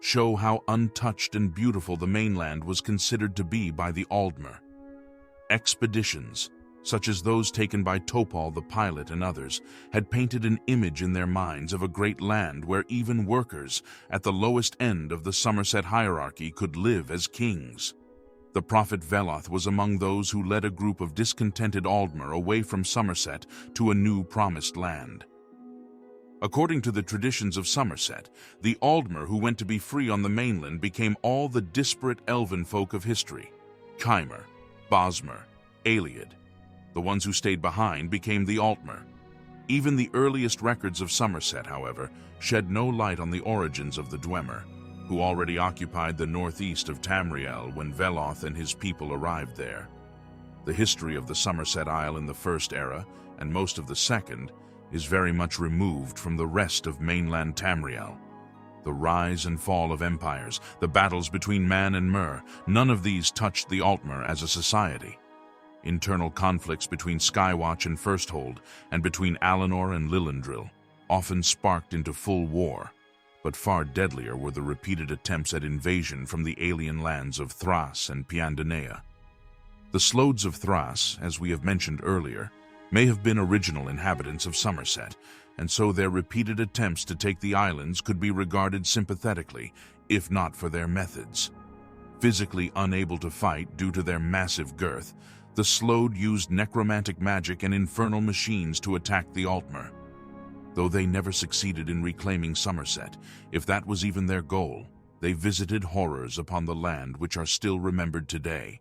show how untouched and beautiful the mainland was considered to be by the Aldmer. Expeditions, such as those taken by Topal the pilot and others, had painted an image in their minds of a great land where even workers, at the lowest end of the Summerset hierarchy, could live as kings. The prophet Veloth was among those who led a group of discontented Aldmer away from Summerset to a new promised land. According to the traditions of Summerset, the Aldmer who went to be free on the mainland became all the disparate elven folk of history: Chimer, Bosmer, Aliad. The ones who stayed behind became the Altmer. Even the earliest records of Summerset, however, shed no light on the origins of the Dwemer, who already occupied the northeast of Tamriel when Veloth and his people arrived there. The history of the Summerset Isle in the First Era, and most of the Second, is very much removed from the rest of mainland Tamriel. The rise and fall of empires, the battles between Man and Mer, none of these touched the Altmer as a society. Internal conflicts between Skywatch and Firsthold, and between Alinor and Lilendril, often sparked into full war, but far deadlier were the repeated attempts at invasion from the alien lands of Thras and Pyandonea. The Slodes of Thras, as we have mentioned earlier, may have been original inhabitants of Summerset, and so their repeated attempts to take the islands could be regarded sympathetically, if not for their methods. Physically unable to fight due to their massive girth, the Slode used necromantic magic and infernal machines to attack the Altmer. Though they never succeeded in reclaiming Summerset, if that was even their goal, they visited horrors upon the land which are still remembered today.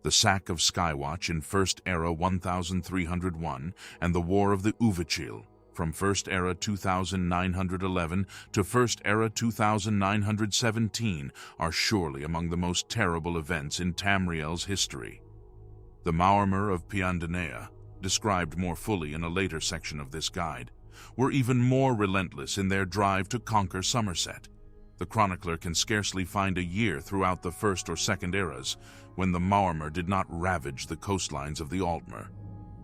The sack of Skywatch in First Era 1301 and the War of the Uvachil from First Era 2911 to First Era 2917 are surely among the most terrible events in Tamriel's history. The Maormer of Pyandonea, described more fully in a later section of this guide, were even more relentless in their drive to conquer Summerset. The chronicler can scarcely find a year throughout the First or Second eras when the Maormer did not ravage the coastlines of the Altmer.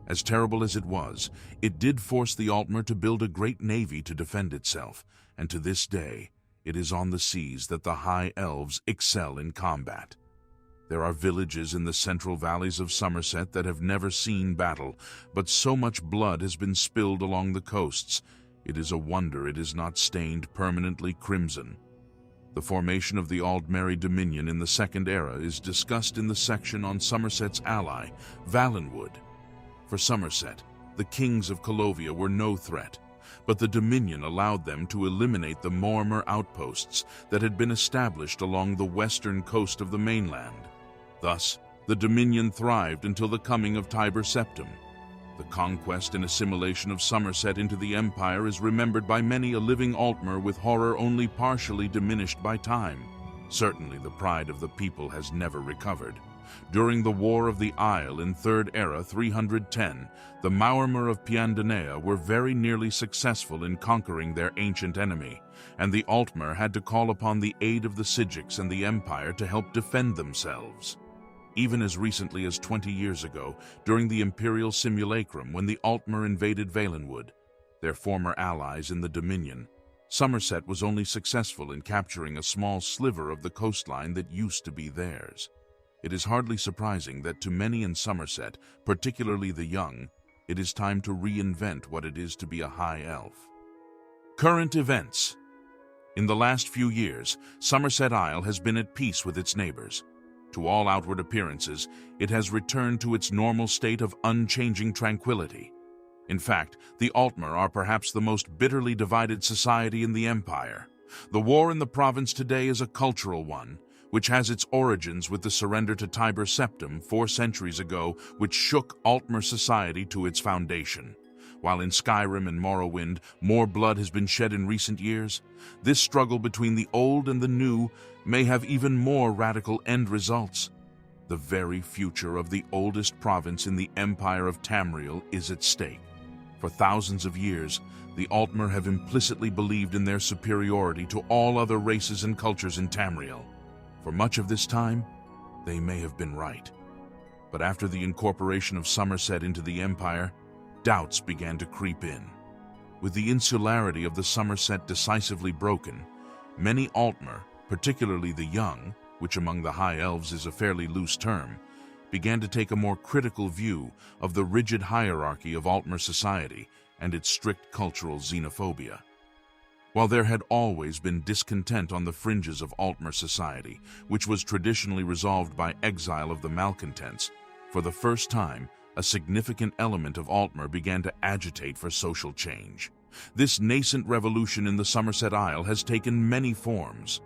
As terrible as it did force the Altmer to build a great navy to defend itself, and to this day, it is on the seas that the High Elves excel in combat. There are villages in the central valleys of Summerset that have never seen battle, but so much blood has been spilled along the coasts, it is a wonder it is not stained permanently crimson. The formation of the Aldmeri Dominion in the Second Era is discussed in the section on Summerset's ally, Valenwood. For Summerset, the kings of Colovia were no threat, but the Dominion allowed them to eliminate the Maormer outposts that had been established along the western coast of the mainland. Thus, the Dominion thrived until the coming of Tiber Septim. The conquest and assimilation of Summerset into the Empire is remembered by many a living Altmer with horror only partially diminished by time. Certainly the pride of the people has never recovered. During the War of the Isle in Third Era 310, the Maormer of Pyandonea were very nearly successful in conquering their ancient enemy, and the Altmer had to call upon the aid of the Sigics and the Empire to help defend themselves. Even as recently as 20 years ago, during the Imperial simulacrum when the Altmer invaded Valenwood, their former allies in the Dominion, Summerset was only successful in capturing a small sliver of the coastline that used to be theirs. It is hardly surprising that to many in Summerset, particularly the young, it is time to reinvent what it is to be a High Elf. Current events. In the last few years, Summerset Isle has been at peace with its neighbors. To all outward appearances, it has returned to its normal state of unchanging tranquility. In fact, the Altmer are perhaps the most bitterly divided society in the Empire. The war in the province today is a cultural one, which has its origins with the surrender to Tiber Septim 4 centuries ago, which shook Altmer society to its foundation. While in Skyrim and Morrowind, more blood has been shed in recent years, this struggle between the old and the new may have even more radical end results. The very future of the oldest province in the Empire of Tamriel is at stake. For thousands of years, the Altmer have implicitly believed in their superiority to all other races and cultures in Tamriel. For much of this time, they may have been right. But after the incorporation of Summerset into the Empire, doubts began to creep in. With the insularity of the Summerset decisively broken, many Altmer, particularly the young, which among the High Elves is a fairly loose term, began to take a more critical view of the rigid hierarchy of Altmer society and its strict cultural xenophobia. While there had always been discontent on the fringes of Altmer society, which was traditionally resolved by exile of the malcontents, for the first time, a significant element of Altmer began to agitate for social change. This nascent revolution in the Summerset Isle has taken many forms.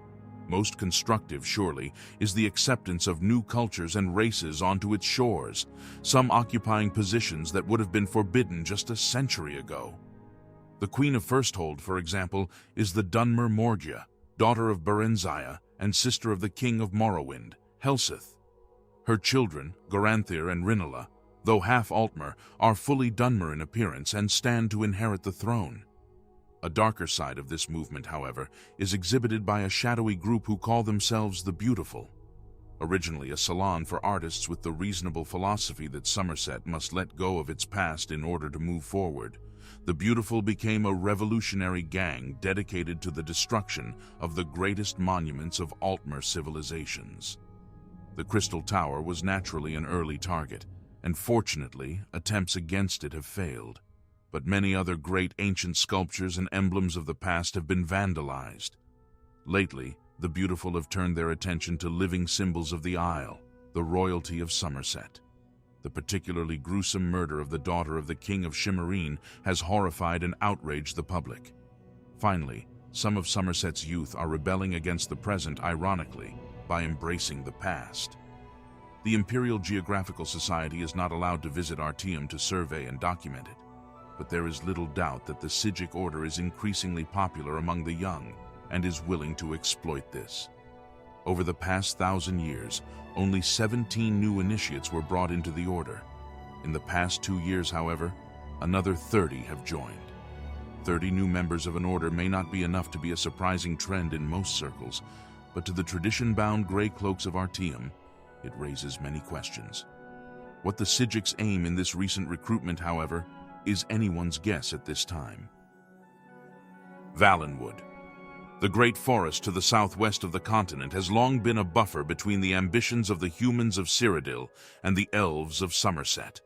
Most constructive, surely, is the acceptance of new cultures and races onto its shores, some occupying positions that would have been forbidden just a century ago. The Queen of Firsthold, for example, is the Dunmer Morgia, daughter of Berenziah and sister of the King of Morrowind, Helseth. Her children, Goranthir and Rinala, though half Altmer, are fully Dunmer in appearance and stand to inherit the throne. A darker side of this movement, however, is exhibited by a shadowy group who call themselves the Beautiful. Originally a salon for artists with the reasonable philosophy that Summerset must let go of its past in order to move forward, the Beautiful became a revolutionary gang dedicated to the destruction of the greatest monuments of Altmer civilizations. The Crystal Tower was naturally an early target, and fortunately, attempts against it have failed. But many other great ancient sculptures and emblems of the past have been vandalized. Lately, the Beautiful have turned their attention to living symbols of the Isle, the royalty of Summerset. The particularly gruesome murder of the daughter of the King of Shimmerine has horrified and outraged the public. Finally, some of Summerset's youth are rebelling against the present, ironically, by embracing the past. The Imperial Geographical Society is not allowed to visit Artium to survey and document it. But there is little doubt that the Sigic Order is increasingly popular among the young and is willing to exploit this. Over the past 1,000 years, only 17 new initiates were brought into the Order. In the past 2 years, however, another 30 have joined. 30 new members of an order may not be enough to be a surprising trend in most circles, but to the tradition-bound Grey Cloaks of Artium, it raises many questions. What the Psijics aim in this recent recruitment, however, is anyone's guess at this time. Valenwood. The great forest to the southwest of the continent has long been a buffer between the ambitions of the humans of Cyrodill and the elves of Summerset.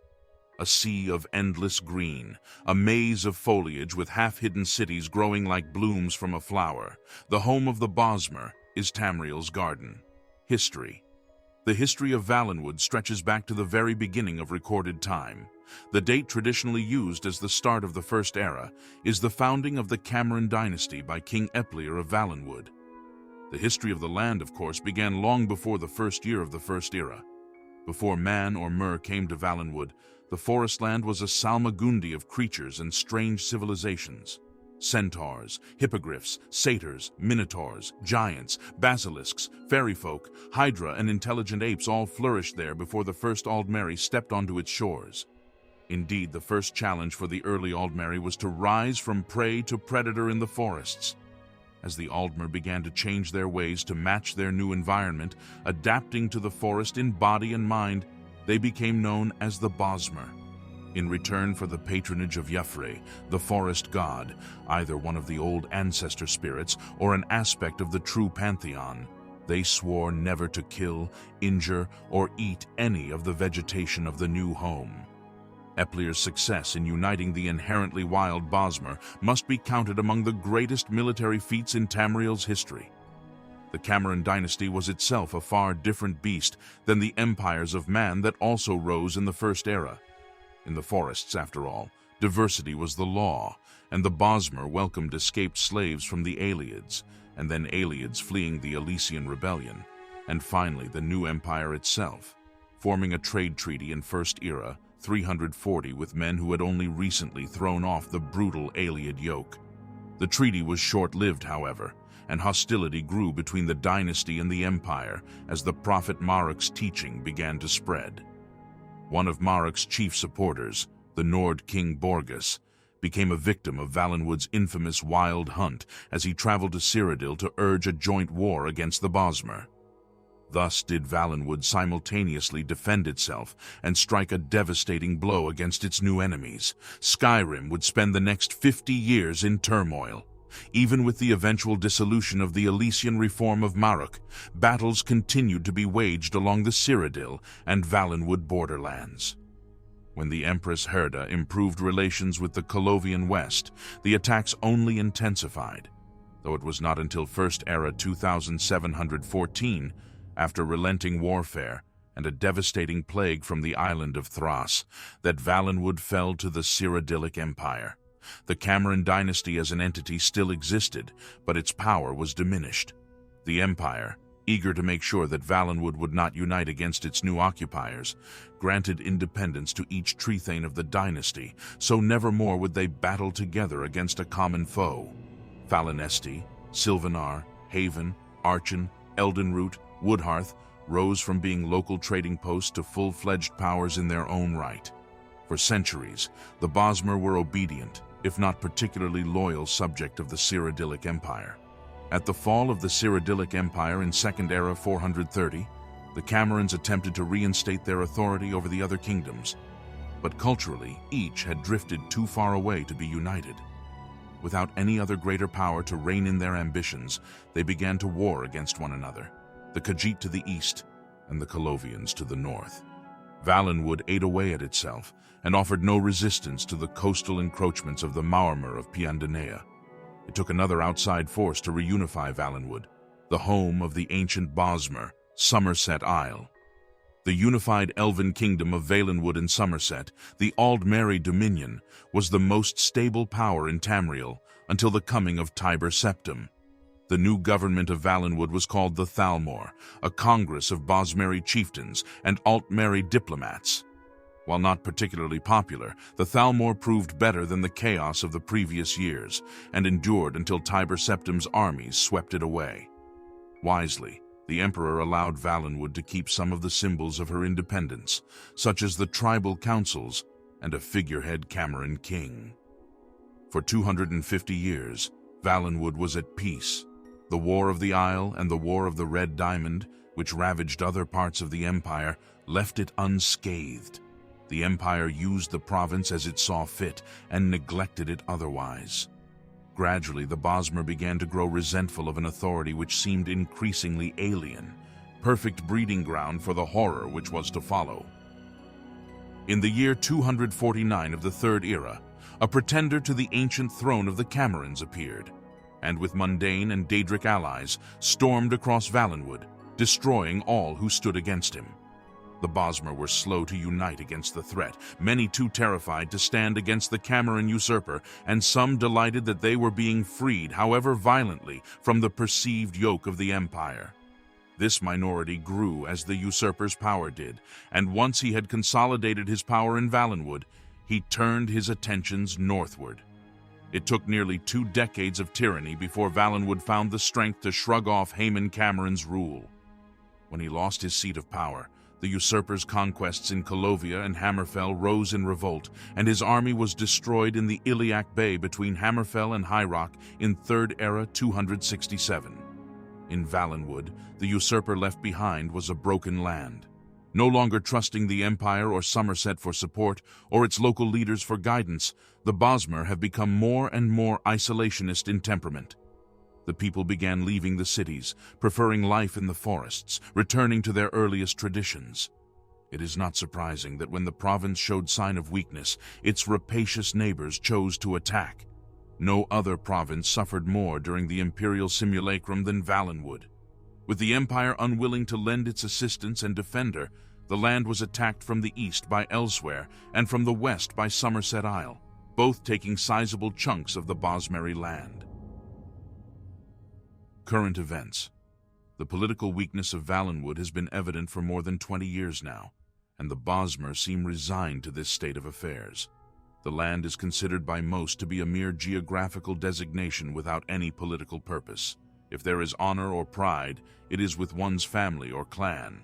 A sea of endless green, a maze of foliage with half-hidden cities growing like blooms from a flower. The home of the Bosmer is Tamriel's garden. History. The history of Valenwood stretches back to the very beginning of recorded time. The date traditionally used as the start of the First Era is the founding of the Cameron dynasty by King Elsweyr of Valenwood. The history of the land, of course, began long before the first year of the First Era. Before man or Mer came to Valenwood, the forest land was a salmagundi of creatures and strange civilizations. Centaurs, hippogriffs, satyrs, minotaurs, giants, basilisks, fairy folk, hydra, and intelligent apes all flourished there before the first Aldmeris stepped onto its shores. Indeed, the first challenge for the early Aldmeri was to rise from prey to predator in the forests. As the Aldmer began to change their ways to match their new environment, adapting to the forest in body and mind, they became known as the Bosmer. In return for the patronage of Yafre, the forest god, either one of the old ancestor spirits or an aspect of the true pantheon, they swore never to kill, injure, or eat any of the vegetation of the new home. Elsweyr's success in uniting the inherently wild Bosmer must be counted among the greatest military feats in Tamriel's history. The Cameron dynasty was itself a far different beast than the empires of man that also rose in the First Era. In the forests, after all, diversity was the law, and the Bosmer welcomed escaped slaves from the Aelids, and then Aelids fleeing the Elysian rebellion, and finally the new empire itself, forming a trade treaty in First Era 340 with men who had only recently thrown off the brutal Aelid yoke. The treaty was short-lived, however, and hostility grew between the dynasty and the empire as the prophet Maruk's teaching began to spread. One of Maruk's chief supporters, the Nord king Borgus, became a victim of Valenwood's infamous wild hunt as he traveled to Cyrodill to urge a joint war against the Bosmer. Thus did Valenwood simultaneously defend itself and strike a devastating blow against its new enemies. Skyrim would spend the next 50 years in turmoil. Even with the eventual dissolution of the Elysian reform of Maruk, battles continued to be waged along the Cyrodill and Valenwood borderlands. When the Empress Herda improved relations with the Colovian West, the attacks only intensified, though it was not until First Era 2714, after relenting warfare and a devastating plague from the island of Thras, that Valenwood fell to the Cyrodiilic Empire. The Cameron dynasty as an entity still existed, but its power was diminished. The empire, eager to make sure that Valenwood would not unite against its new occupiers, granted independence to each Trethane of the dynasty, so nevermore would they battle together against a common foe. Falinesti, Sylvanar, Haven, Archon, Eldenroot, Woodhearth rose from being local trading posts to full-fledged powers in their own right. For centuries, the Bosmer were obedient, if not particularly loyal subject of the Cyrodiilic Empire. At the fall of the Cyrodiilic Empire in Second Era 430, the Camerons attempted to reinstate their authority over the other kingdoms, but culturally, each had drifted too far away to be united. Without any other greater power to rein in their ambitions, they began to war against one another, the Khajiit to the east and the Colovians to the north. Valenwood ate away at itself and offered no resistance to the coastal encroachments of the Maormer of Pyandonea. It took another outside force to reunify Valenwood, the home of the ancient Bosmer, Summerset Isle. The unified elven kingdom of Valenwood and Summerset, the Aldmeri Dominion, was the most stable power in Tamriel until the coming of Tiber Septim. The new government of Valenwood was called the Thalmor, a congress of Bosmeri chieftains and Altmeri diplomats. While not particularly popular, the Thalmor proved better than the chaos of the previous years and endured until Tiber Septim's armies swept it away. Wisely, the Emperor allowed Valenwood to keep some of the symbols of her independence, such as the tribal councils and a figurehead Cameron king. For 250 years, Valenwood was at peace. The War of the Isle and the War of the Red Diamond, which ravaged other parts of the Empire, left it unscathed. The Empire used the province as it saw fit and neglected it otherwise. Gradually, the Bosmer began to grow resentful of an authority which seemed increasingly alien, perfect breeding ground for the horror which was to follow. In the year 249 of the Third Era, a pretender to the ancient throne of the Camerons appeared, and with mundane and Daedric allies, stormed across Valenwood, destroying all who stood against him. The Bosmer were slow to unite against the threat, many too terrified to stand against the Cameron usurper, and some delighted that they were being freed, however violently, from the perceived yoke of the Empire. This minority grew as the usurper's power did, and once he had consolidated his power in Valenwood, he turned his attentions northward. It took nearly 2 decades of tyranny before Valenwood found the strength to shrug off Haemon Cameron's rule. When he lost his seat of power, the usurper's conquests in Colovia and Hammerfell rose in revolt, and his army was destroyed in the Iliac Bay between Hammerfell and High Rock in Third Era 267. In Valenwood, the usurper left behind was a broken land. No longer trusting the Empire or Summerset for support, or its local leaders for guidance, the Bosmer have become more and more isolationist in temperament. The people began leaving the cities, preferring life in the forests, returning to their earliest traditions. It is not surprising that when the province showed sign of weakness, its rapacious neighbors chose to attack. No other province suffered more during the Imperial simulacrum than Valenwood. With the Empire unwilling to lend its assistance and defend her, the land was attacked from the east by Elsweyr and from the west by Summerset Isle, both taking sizable chunks of the Bosmeri land. Current events. The political weakness of Valenwood has been evident for more than 20 years now, and the Bosmer seem resigned to this state of affairs. The land is considered by most to be a mere geographical designation without any political purpose. If there is honor or pride, it is with one's family or clan.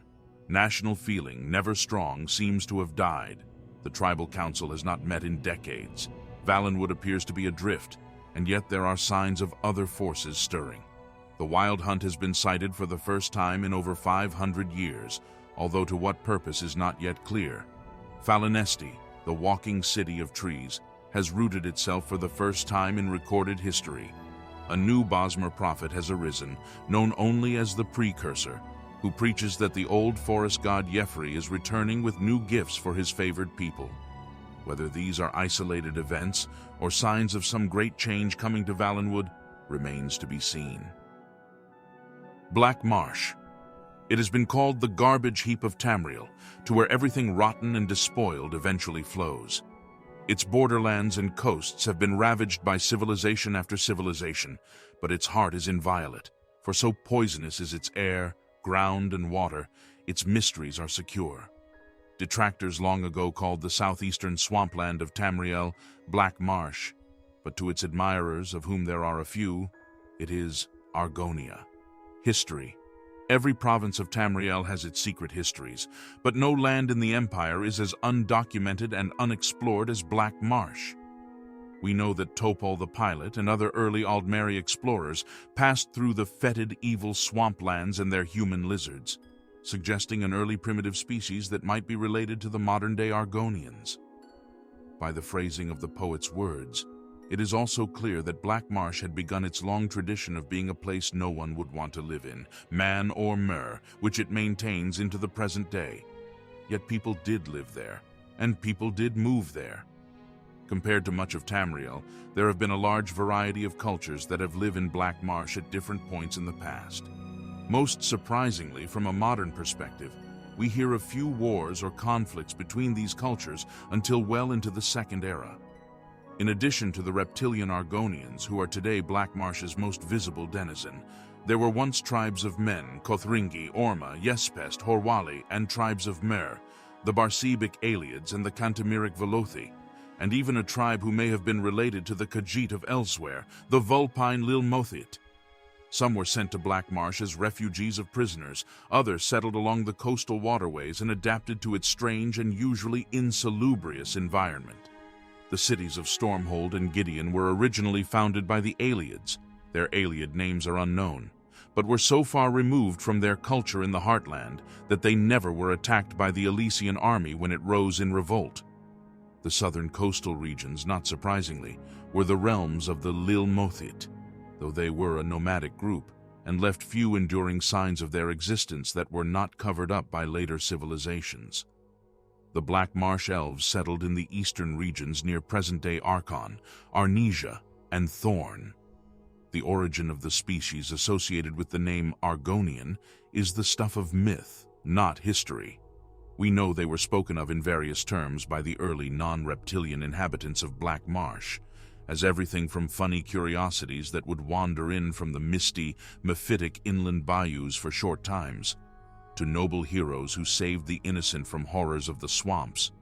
National feeling, never strong, seems to have died. The tribal council has not met in decades. Valenwood appears to be adrift, and yet there are signs of other forces stirring. The Wild Hunt has been sighted for the first time in over 500 years, although to what purpose is not yet clear. Falinesti, the walking city of trees, has rooted itself for the first time in recorded history. A new Bosmer prophet has arisen, known only as the Precursor, who preaches that the old forest god Yefri is returning with new gifts for his favored people. Whether these are isolated events or signs of some great change coming to Valenwood remains to be seen. Blackmarsh. It has been called the garbage heap of Tamriel, to where everything rotten and despoiled eventually flows. Its borderlands and coasts have been ravaged by civilization after civilization, but its heart is inviolate, for so poisonous is its air, ground, and water, its mysteries are secure. Detractors long ago called the southeastern swampland of Tamriel Blackmarsh, but to its admirers, of whom there are a few, it is Argonia. History. Every province of Tamriel has its secret histories, but no land in the Empire is as undocumented and unexplored as Blackmarsh. We know that Topol the Pilot and other early Aldmeri explorers passed through the fetid, evil swamplands and their human lizards, suggesting an early primitive species that might be related to the modern-day Argonians. By the phrasing of the poet's words, it is also clear that Blackmarsh had begun its long tradition of being a place no one would want to live in, man or mer, which it maintains into the present day. Yet people did live there, and people did move there. Compared to much of Tamriel, there have been a large variety of cultures that have lived in Blackmarsh at different points in the past. Most surprisingly, from a modern perspective, we hear of few wars or conflicts between these cultures until well into the Second Era. In addition to the reptilian Argonians, who are today Blackmarsh's most visible denizen, there were once tribes of men, Kothringi, Orma, Yespest, Horwali, and tribes of Mer, the Barsibic Aelids and the Cantamiric Velothi, and even a tribe who may have been related to the Khajiit of Elsweyr, the Vulpine Lilmothit. Some were sent to Blackmarsh as refugees of prisoners, others settled along the coastal waterways and adapted to its strange and usually insalubrious environment. The cities of Stormhold and Gideon were originally founded by the Aileids. Their Aileid names are unknown, but were so far removed from their culture in the Heartland that they never were attacked by the Elysian army when it rose in revolt. The southern coastal regions, not surprisingly, were the realms of the Lilmothit, though they were a nomadic group and left few enduring signs of their existence that were not covered up by later civilizations. The Blackmarsh elves settled in the eastern regions near present-day Archon, Arnesia, and Thorn. The origin of the species associated with the name Argonian is the stuff of myth, not history. We know they were spoken of in various terms by the early non-reptilian inhabitants of Blackmarsh, as everything from funny curiosities that would wander in from the misty, mephitic inland bayous for short times, to noble heroes who saved the innocent from horrors of the swamps,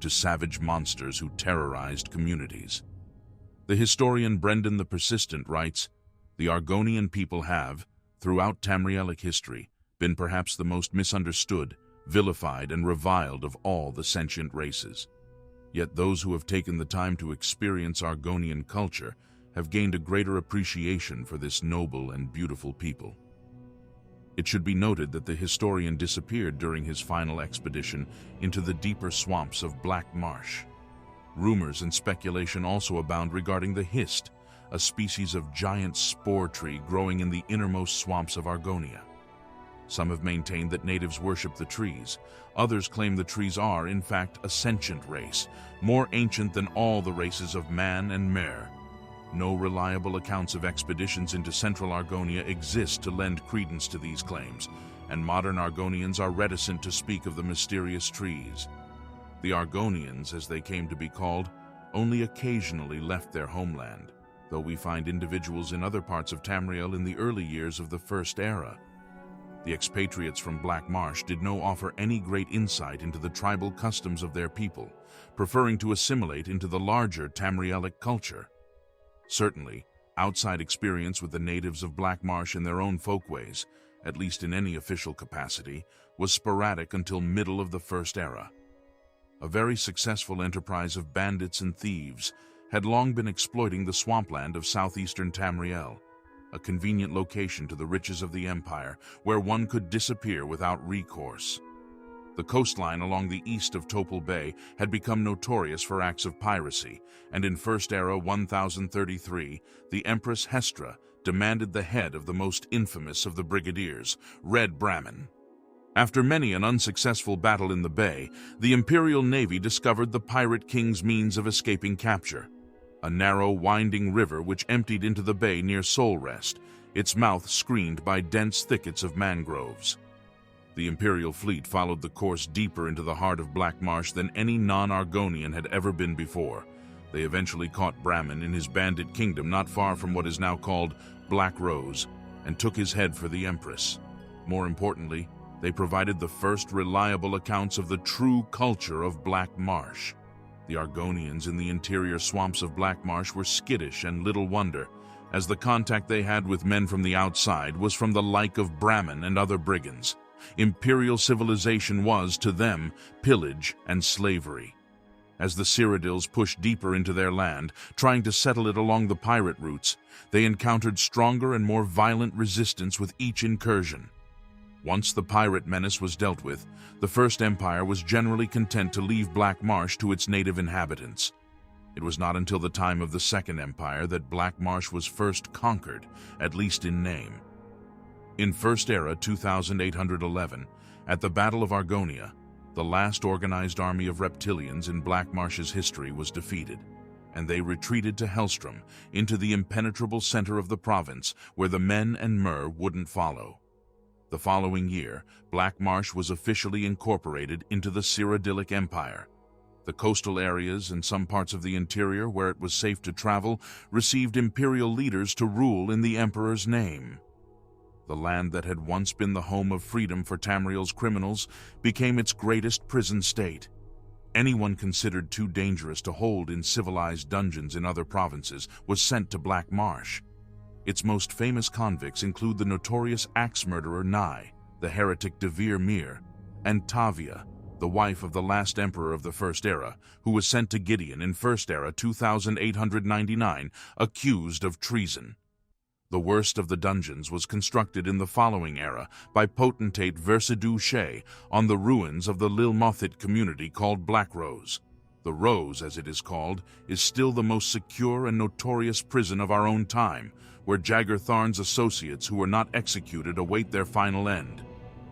to savage monsters who terrorized communities. The historian Brendan the Persistent writes, "The Argonian people have, throughout Tamrielic history, been perhaps the most misunderstood, vilified, and reviled of all the sentient races. Yet those who have taken the time to experience Argonian culture have gained a greater appreciation for this noble and beautiful people." It should be noted that the historian disappeared during his final expedition into the deeper swamps of Blackmarsh. Rumors and speculation also abound regarding the Hist, a species of giant spore tree growing in the innermost swamps of Argonia. Some have maintained that natives worship the trees. Others claim the trees are, in fact, a sentient race, more ancient than all the races of man and mare. No reliable accounts of expeditions into central Argonia exist to lend credence to these claims, and modern Argonians are reticent to speak of the mysterious trees. The Argonians, as they came to be called, only occasionally left their homeland, though we find individuals in other parts of Tamriel in the early years of the First Era. The expatriates from Blackmarsh did not offer any great insight into the tribal customs of their people, preferring to assimilate into the larger Tamrielic culture. Certainly, outside experience with the natives of Blackmarsh and their own folkways, at least in any official capacity, was sporadic until middle of the First Era. A very successful enterprise of bandits and thieves had long been exploiting the swampland of southeastern Tamriel, a convenient location to the riches of the Empire where one could disappear without recourse. The coastline along the east of Topal Bay had become notorious for acts of piracy, and in First Era 1033, the Empress Hestra demanded the head of the most infamous of the brigadiers, Red Brahmin. After many an unsuccessful battle in the bay, the Imperial Navy discovered the pirate king's means of escaping capture: a narrow, winding river which emptied into the bay near Solrest, its mouth screened by dense thickets of mangroves. The Imperial fleet followed the course deeper into the heart of Blackmarsh than any non-Argonian had ever been before. They eventually caught Brahmin in his bandit kingdom not far from what is now called Black Rose, and took his head for the Empress. More importantly, they provided the first reliable accounts of the true culture of Blackmarsh. The Argonians in the interior swamps of Blackmarsh were skittish and little wonder, as the contact they had with men from the outside was from the like of Brahmin and other brigands. Imperial civilization was, to them, pillage and slavery. As the Cyrodiils pushed deeper into their land, trying to settle it along the pirate routes, they encountered stronger and more violent resistance with each incursion. Once the pirate menace was dealt with, the First Empire was generally content to leave Blackmarsh to its native inhabitants. It was not until the time of the Second Empire that Blackmarsh was first conquered, at least in name. In First Era 2811, at the Battle of Argonia, the last organized army of reptilians in Blackmarsh's history was defeated, and they retreated to Hellstrom, into the impenetrable center of the province, where the men and mer wouldn't follow. The following year, Blackmarsh was officially incorporated into the Cyrodiilic Empire. The coastal areas and some parts of the interior where it was safe to travel received imperial leaders to rule in the Emperor's name. The land that had once been the home of freedom for Tamriel's criminals became its greatest prison state. Anyone considered too dangerous to hold in civilized dungeons in other provinces was sent to Blackmarsh. Its most famous convicts include the notorious axe murderer Nye, the heretic Devir Mir, and Tavia, the wife of the last emperor of the First Era, who was sent to Gideon in First Era 2899, accused of treason. The worst of the dungeons was constructed in the following era by potentate Versidou Shea on the ruins of the Lilmothit community called Black Rose. The Rose, as it is called, is still the most secure and notorious prison of our own time, where Jaggertharn's associates who were not executed await their final end.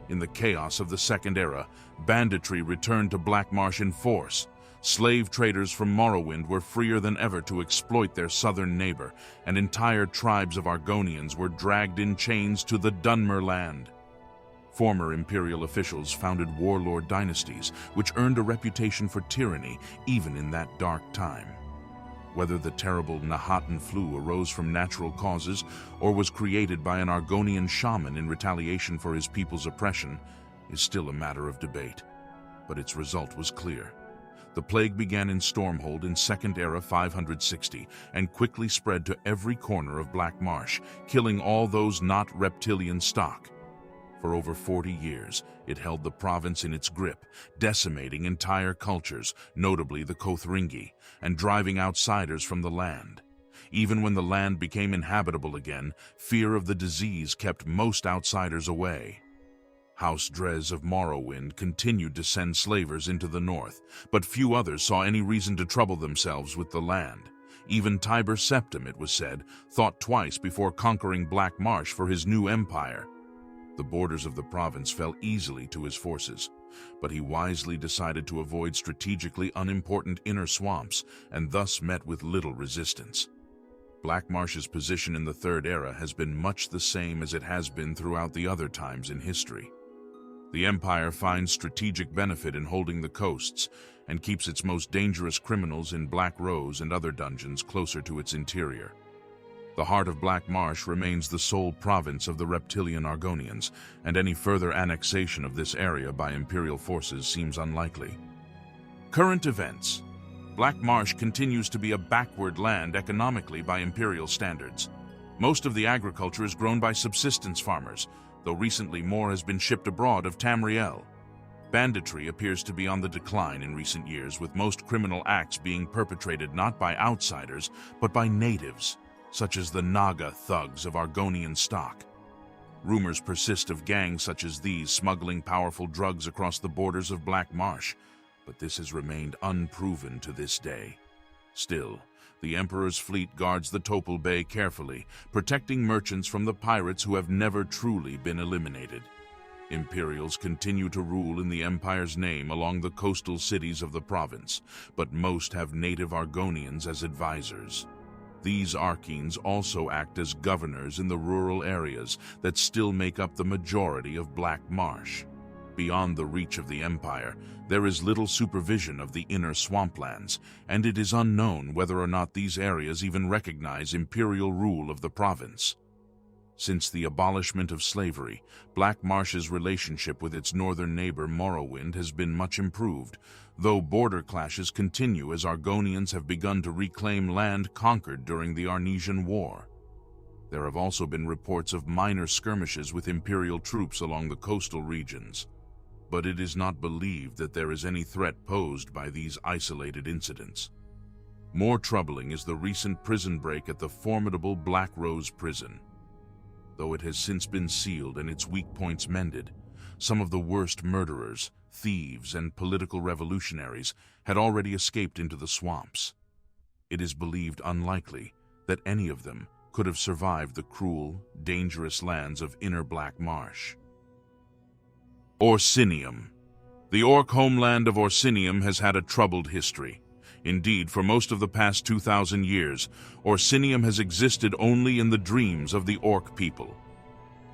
In the chaos of the Second Era, banditry returned to Blackmarsh in force. Slave traders from Morrowind were freer than ever to exploit their southern neighbor, and entire tribes of Argonians were dragged in chains to the Dunmer land. Former Imperial officials founded warlord dynasties, which earned a reputation for tyranny even in that dark time. Whether the terrible Nahatan flu arose from natural causes or was created by an Argonian shaman in retaliation for his people's oppression is still a matter of debate, but its result was clear. The plague began in Stormhold in Second Era 560 and quickly spread to every corner of Blackmarsh, killing all those not reptilian stock. For over 40 years, it held the province in its grip, decimating entire cultures, notably the Kothringi, and driving outsiders from the land. Even when the land became inhabitable again, fear of the disease kept most outsiders away. House Drez of Morrowind continued to send slavers into the north, but few others saw any reason to trouble themselves with the land. Even Tiber Septim, it was said, thought twice before conquering Blackmarsh for his new empire. The borders of the province fell easily to his forces, but he wisely decided to avoid strategically unimportant inner swamps and thus met with little resistance. Blackmarsh's position in the Third Era has been much the same as it has been throughout the other times in history. The Empire finds strategic benefit in holding the coasts and keeps its most dangerous criminals in Black Rose and other dungeons closer to its interior. The heart of Blackmarsh remains the sole province of the reptilian Argonians, and any further annexation of this area by Imperial forces seems unlikely. Current events. Blackmarsh continues to be a backward land economically by Imperial standards. Most of the agriculture is grown by subsistence farmers, though recently more has been shipped abroad of Tamriel. Banditry appears to be on the decline in recent years, with most criminal acts being perpetrated not by outsiders, but by natives, such as the Naga thugs of Argonian stock. Rumors persist of gangs such as these smuggling powerful drugs across the borders of Blackmarsh, but this has remained unproven to this day. Still, the Emperor's fleet guards the Topal Bay carefully, protecting merchants from the pirates who have never truly been eliminated. Imperials continue to rule in the Empire's name along the coastal cities of the province, but most have native Argonians as advisors. These Arkeens also act as governors in the rural areas that still make up the majority of Blackmarsh. Beyond the reach of the Empire, there is little supervision of the inner swamplands, and it is unknown whether or not these areas even recognize Imperial rule of the province. Since the abolishment of slavery, Blackmarsh's relationship with its northern neighbor Morrowind has been much improved, though border clashes continue as Argonians have begun to reclaim land conquered during the Arnesian War. There have also been reports of minor skirmishes with Imperial troops along the coastal regions, but it is not believed that there is any threat posed by these isolated incidents. More troubling is the recent prison break at the formidable Black Rose prison. Though it has since been sealed and its weak points mended, some of the worst murderers, thieves, and political revolutionaries had already escaped into the swamps. It is believed unlikely that any of them could have survived the cruel, dangerous lands of inner Blackmarsh. Orsinium. The orc homeland of Orsinium has had a troubled history. Indeed, for most of the past 2,000 years, Orsinium has existed only in the dreams of the orc people.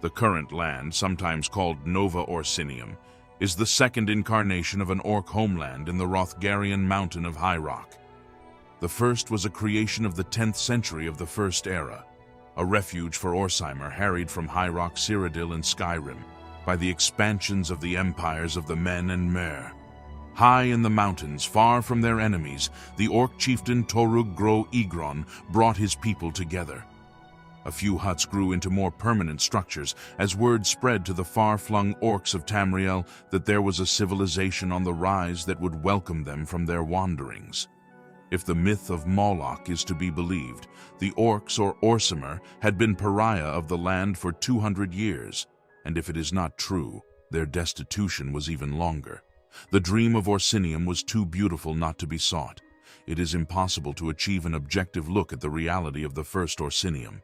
The current land, sometimes called Nova Orsinium, is the second incarnation of an orc homeland in the Rothgarian mountain of High Rock. The first was a creation of the 10th century of the First Era, a refuge for Orsimer harried from High Rock, Cyrodill, and Skyrim by the expansions of the empires of the Men and Mer. High in the mountains, far from their enemies, the orc chieftain Torug Gro Egron brought his people together. A few huts grew into more permanent structures as word spread to the far-flung orcs of Tamriel that there was a civilization on the rise that would welcome them from their wanderings. If the myth of Moloch is to be believed, the orcs or Orsimer had been pariah of the land for 200 years, and if it is not true, their destitution was even longer. The dream of Orsinium was too beautiful not to be sought. It is impossible to achieve an objective look at the reality of the first Orsinium.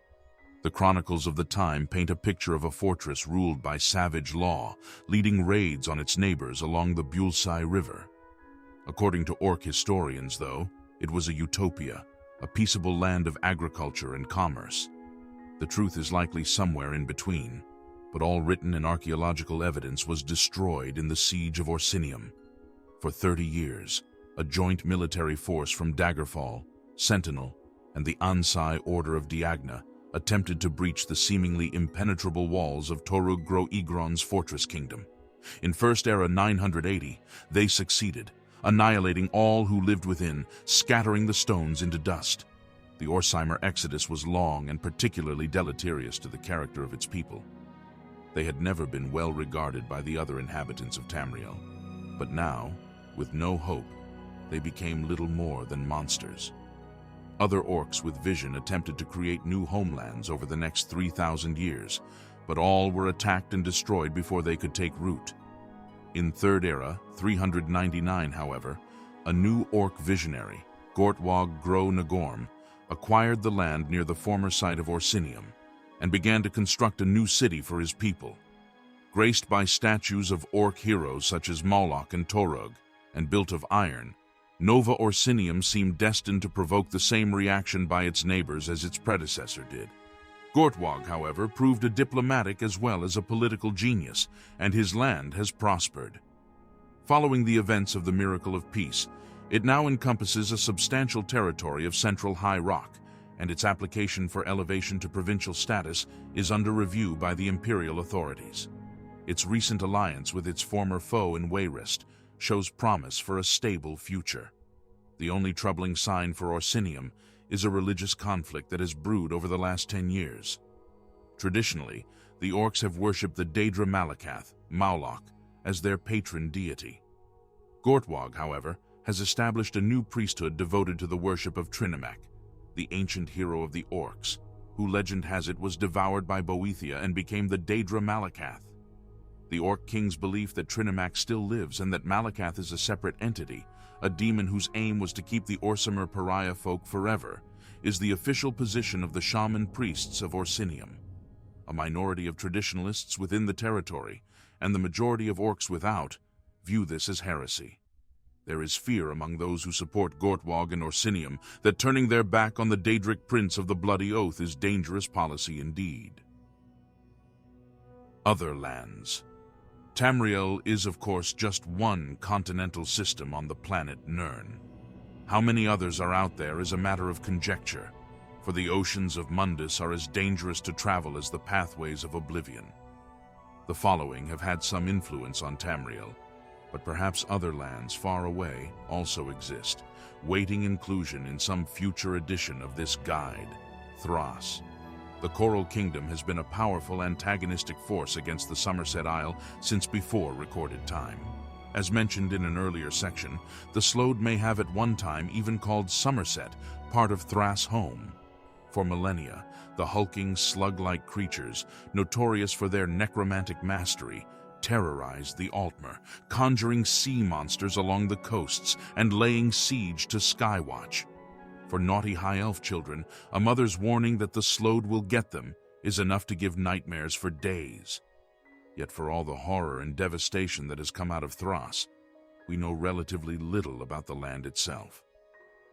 The chronicles of the time paint a picture of a fortress ruled by savage law, leading raids on its neighbors along the Bulsai River. According to orc historians, though, it was a utopia, a peaceable land of agriculture and commerce. The truth is likely somewhere in between, but all written and archaeological evidence was destroyed in the siege of Orsinium. For 30 years, a joint military force from Daggerfall, Sentinel, and the Ansai Order of Diagna attempted to breach the seemingly impenetrable walls of Torug Gro Igron's fortress kingdom. In First Era 980, they succeeded, annihilating all who lived within, scattering the stones into dust. The Orsimer exodus was long and particularly deleterious to the character of its people. They had never been well regarded by the other inhabitants of Tamriel, but now, with no hope, they became little more than monsters. Other orcs with vision attempted to create new homelands over the next 3,000 years, but all were attacked and destroyed before they could take root. In Third Era, 399, however, a new orc visionary, Gortwog Gro Nagorm, acquired the land near the former site of Orsinium and began to construct a new city for his people. Graced by statues of orc heroes such as Moloch and Torug, and built of iron, Nova Orsinium seemed destined to provoke the same reaction by its neighbors as its predecessor did. Gortwog, however, proved a diplomatic as well as a political genius, and his land has prospered. Following the events of the Miracle of Peace, it now encompasses a substantial territory of Central High Rock, and its application for elevation to provincial status is under review by the Imperial authorities. Its recent alliance with its former foe in Wayrest shows promise for a stable future. The only troubling sign for Orsinium is a religious conflict that has brewed over the last 10 years. Traditionally, the orcs have worshipped the Daedra Malakath, Mauloch, as their patron deity. Gortwog, however, has established a new priesthood devoted to the worship of Trinimac, the ancient hero of the orcs, who legend has it was devoured by Boethia and became the Daedra Malakath. The Orc King's belief that Trinimac still lives and that Malakath is a separate entity, a demon whose aim was to keep the Orsimer pariah folk forever, is the official position of the shaman priests of Orsinium. A minority of traditionalists within the territory, and the majority of orcs without, view this as heresy. There is fear among those who support Gortwog and Orsinium that turning their back on the Daedric Prince of the Bloody Oath is dangerous policy indeed. Other lands. Tamriel is, of course, just one continental system on the planet Nirn. How many others are out there is a matter of conjecture, for the oceans of Mundus are as dangerous to travel as the pathways of oblivion. The following have had some influence on Tamriel, but perhaps other lands far away also exist, waiting inclusion in some future edition of this guide. Thras. The Coral Kingdom has been a powerful antagonistic force against the Summerset Isle since before recorded time. As mentioned in an earlier section, the Slode may have at one time even called Summerset part of Thras' home. For millennia, the hulking, slug-like creatures, notorious for their necromantic mastery, terrorized the Altmer, conjuring sea monsters along the coasts and laying siege to Skywatch. For naughty high elf children, a mother's warning that the Slode will get them is enough to give nightmares for days. Yet for all the horror and devastation that has come out of Thras, we know relatively little about the land itself.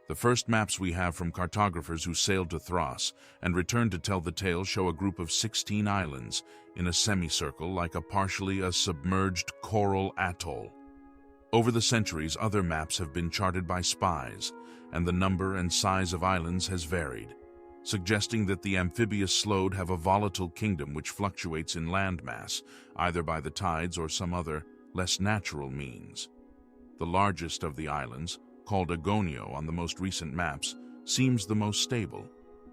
The first maps we have from cartographers who sailed to Thras and returned to tell the tale show a group of 16 islands in a semicircle like a partially submerged coral atoll. Over the centuries, other maps have been charted by spies, and the number and size of islands has varied, suggesting that the amphibious Slode have a volatile kingdom which fluctuates in landmass, either by the tides or some other, less natural means. The largest of the islands, called Agonio on the most recent maps, seems the most stable,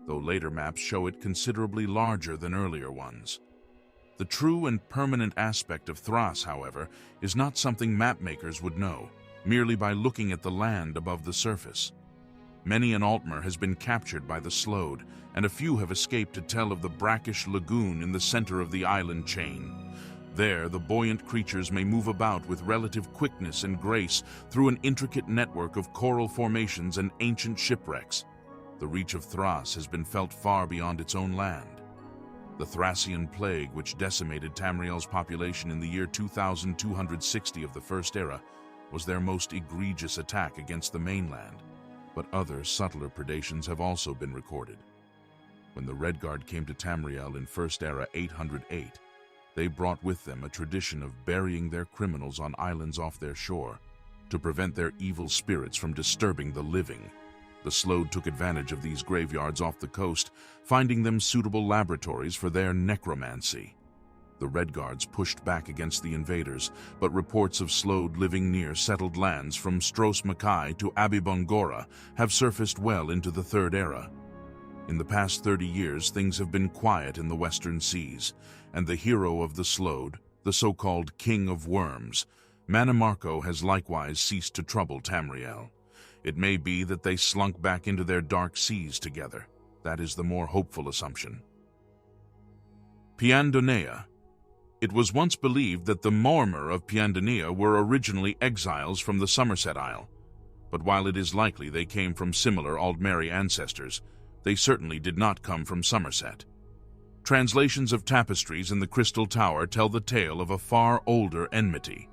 though later maps show it considerably larger than earlier ones. The true and permanent aspect of Thras, however, is not something mapmakers would know, merely by looking at the land above the surface. Many an Altmer has been captured by the Slode, and a few have escaped to tell of the brackish lagoon in the center of the island chain. There, the buoyant creatures may move about with relative quickness and grace through an intricate network of coral formations and ancient shipwrecks. The reach of Thras has been felt far beyond its own land. The Thracian plague, which decimated Tamriel's population in the year 2260 of the First Era, was their most egregious attack against the mainland, but other, subtler predations have also been recorded. When the Redguard came to Tamriel in First Era 808, they brought with them a tradition of burying their criminals on islands off their shore to prevent their evil spirits from disturbing the living. The Slode took advantage of these graveyards off the coast, finding them suitable laboratories for their necromancy. The Redguards pushed back against the invaders, but reports of Slode living near settled lands from Stros Makai to Abibongora have surfaced well into the Third Era. In the past 30 years, things have been quiet in the western seas, and the hero of the Slode, the so-called King of Worms, Mannimarco, has likewise ceased to trouble Tamriel. It may be that they slunk back into their dark seas together. That is the more hopeful assumption. Pyandonea. It was once believed that the Mormor of Pyandonea were originally exiles from the Summerset Isle, but while it is likely they came from similar Aldmeri ancestors, they certainly did not come from Somerset. Translations of tapestries in the Crystal Tower tell the tale of a far older enmity.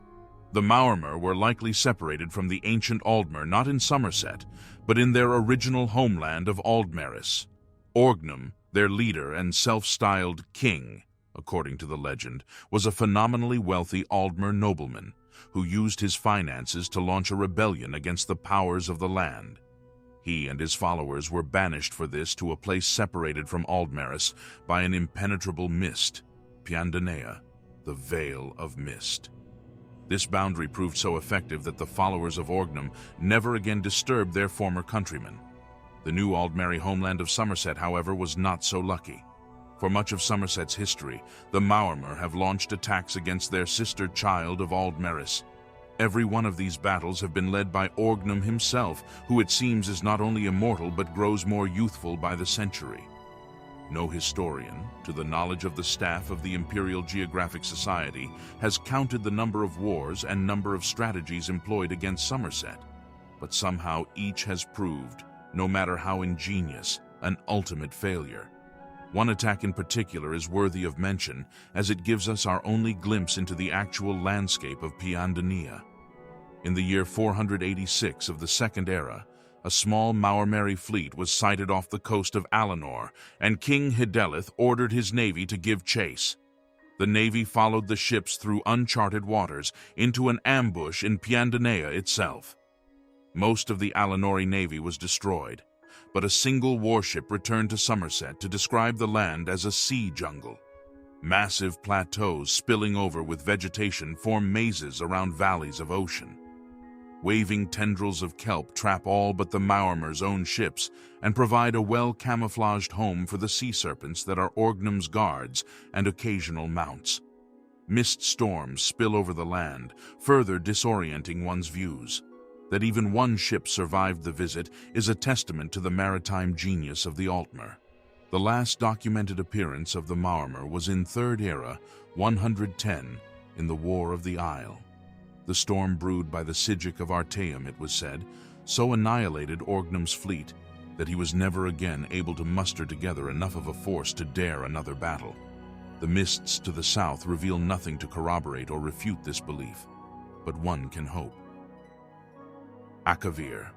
The Maormer were likely separated from the ancient Aldmer not in Somerset, but in their original homeland of Aldmeris. Orgnum, their leader and self-styled king, according to the legend, was a phenomenally wealthy Aldmer nobleman who used his finances to launch a rebellion against the powers of the land. He and his followers were banished for this to a place separated from Aldmeris by an impenetrable mist, Pyandonea, the Veil of Mist. This boundary proved so effective that the followers of Orgnum never again disturbed their former countrymen. The new Aldmeri homeland of Somerset, however, was not so lucky. For much of Somerset's history, the Maormer have launched attacks against their sister child of Aldmeris. Every one of these battles have been led by Orgnum himself, who it seems is not only immortal but grows more youthful by the century. No historian, to the knowledge of the staff of the Imperial Geographic Society, has counted the number of wars and number of strategies employed against Somerset, but somehow each has proved, no matter how ingenious, an ultimate failure. One attack in particular is worthy of mention, as it gives us our only glimpse into the actual landscape of Pyandonea. In the year 486 of the Second Era, a small Maormeri fleet was sighted off the coast of Alinor, and King Hidelith ordered his navy to give chase. The navy followed the ships through uncharted waters into an ambush in Pyandonea itself. Most of the Alinori navy was destroyed, but a single warship returned to Somerset to describe the land as a sea jungle. Massive plateaus spilling over with vegetation form mazes around valleys of ocean. Waving tendrils of kelp trap all but the Maormer's own ships and provide a well-camouflaged home for the sea serpents that are Orgnum's guards and occasional mounts. Mist storms spill over the land, further disorienting one's views. That even one ship survived the visit is a testament to the maritime genius of the Altmer. The last documented appearance of the Maormer was in Third Era 110 in the War of the Isle. The storm brewed by the Sigil of Artaeum, it was said, so annihilated Orgnum's fleet that he was never again able to muster together enough of a force to dare another battle. The mists to the south reveal nothing to corroborate or refute this belief, but one can hope. Akavir.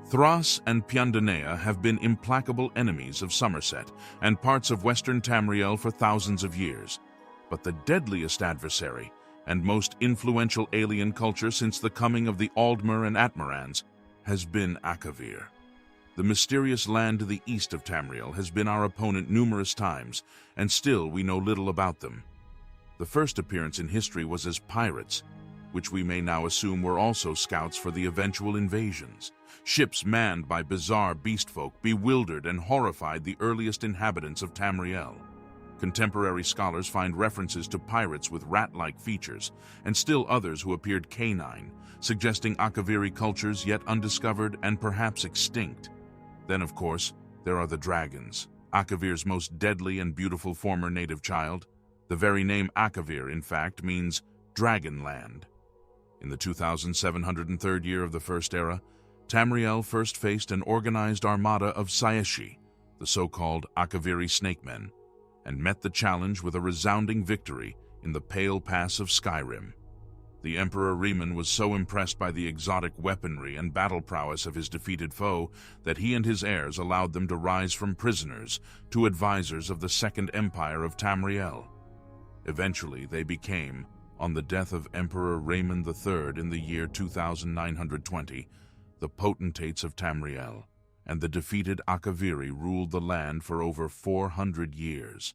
Thras and Pyandonea have been implacable enemies of Somerset and parts of western Tamriel for thousands of years, but the deadliest adversary and most influential alien culture since the coming of the Aldmer and Atmorans has been Akavir. The mysterious land to the east of Tamriel has been our opponent numerous times, and still we know little about them. The first appearance in history was as pirates, which we may now assume were also scouts for the eventual invasions. Ships manned by bizarre beastfolk bewildered and horrified the earliest inhabitants of Tamriel. Contemporary scholars find references to pirates with rat-like features, and still others who appeared canine, suggesting Akaviri cultures yet undiscovered and perhaps extinct. Then, of course, there are the dragons, Akavir's most deadly and beautiful former native child. The very name Akavir, in fact, means Dragonland. In the 2703rd year of the First Era, Tamriel first faced an organized armada of Saeshi, the so-called Akaviri snakemen, and met the challenge with a resounding victory in the Pale Pass of Skyrim. The Emperor Riemann was so impressed by the exotic weaponry and battle prowess of his defeated foe that he and his heirs allowed them to rise from prisoners to advisors of the Second Empire of Tamriel. Eventually, they became, on the death of Emperor Raymond III in the year 2920, the potentates of Tamriel, and the defeated Akaviri ruled the land for over 400 years.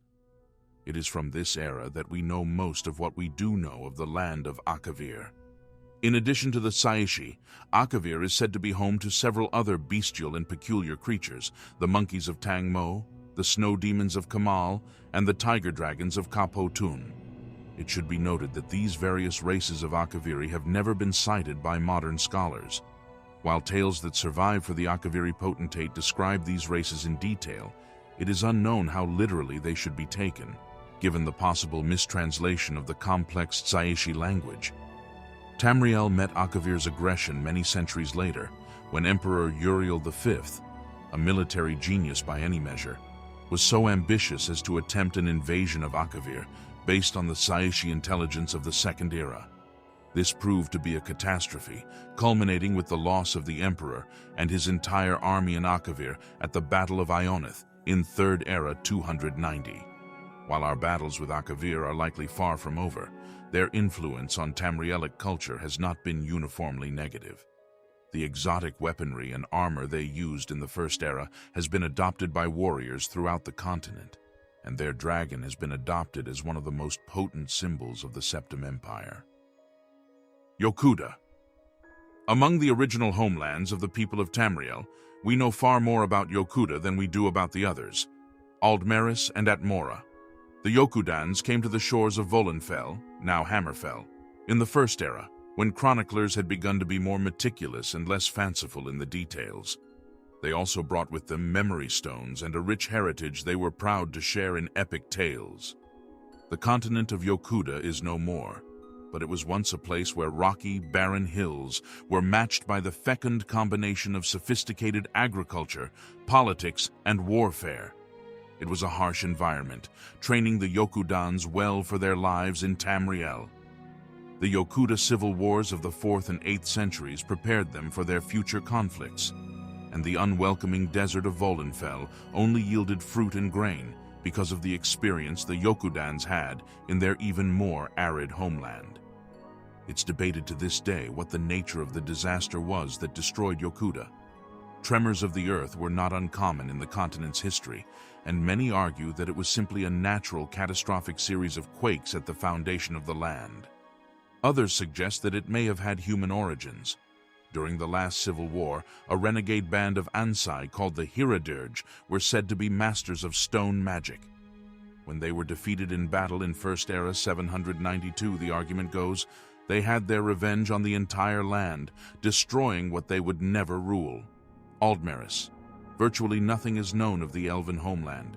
It is from this era that we know most of what we do know of the land of Akavir. In addition to the Saeshi, Akavir is said to be home to several other bestial and peculiar creatures, the monkeys of Tangmo, the snow demons of Kamal, and the tiger dragons of Kapotun. It should be noted that these various races of Akaviri have never been cited by modern scholars. While tales that survive for the Akaviri potentate describe these races in detail, it is unknown how literally they should be taken, given the possible mistranslation of the complex Saeshi language. Tamriel met Akavir's aggression many centuries later, when Emperor Uriel V, a military genius by any measure, was so ambitious as to attempt an invasion of Akavir based on the Saeshi intelligence of the Second Era. This proved to be a catastrophe, culminating with the loss of the Emperor and his entire army in Akavir at the Battle of Ionith in Third Era 290. While our battles with Akavir are likely far from over, their influence on Tamrielic culture has not been uniformly negative. The exotic weaponry and armor they used in the First Era has been adopted by warriors throughout the continent, and their dragon has been adopted as one of the most potent symbols of the Septim Empire. Yokuda. Among the original homelands of the people of Tamriel, we know far more about Yokuda than we do about the others, Aldmeris and Atmora. The Yokudans came to the shores of Valenwood, now Hammerfell, in the First Era, when chroniclers had begun to be more meticulous and less fanciful in the details. They also brought with them memory stones and a rich heritage they were proud to share in epic tales. The continent of Yokuda is no more, but it was once a place where rocky, barren hills were matched by the fecund combination of sophisticated agriculture, politics, and warfare. It was a harsh environment, training the Yokudans well for their lives in Tamriel. The Yokuda civil wars of the 4th and 8th centuries prepared them for their future conflicts, and the unwelcoming desert of Valenwood only yielded fruit and grain because of the experience the Yokudans had in their even more arid homeland. It's debated to this day what the nature of the disaster was that destroyed Yokuda. Tremors of the earth were not uncommon in the continent's history, and many argue that it was simply a natural, catastrophic series of quakes at the foundation of the land. Others suggest that it may have had human origins. During the last civil war, a renegade band of Ansai called the Hiradirge were said to be masters of stone magic. When they were defeated in battle in First Era 792, the argument goes, they had their revenge on the entire land, destroying what they would never rule. Aldmeris. Virtually nothing is known of the elven homeland.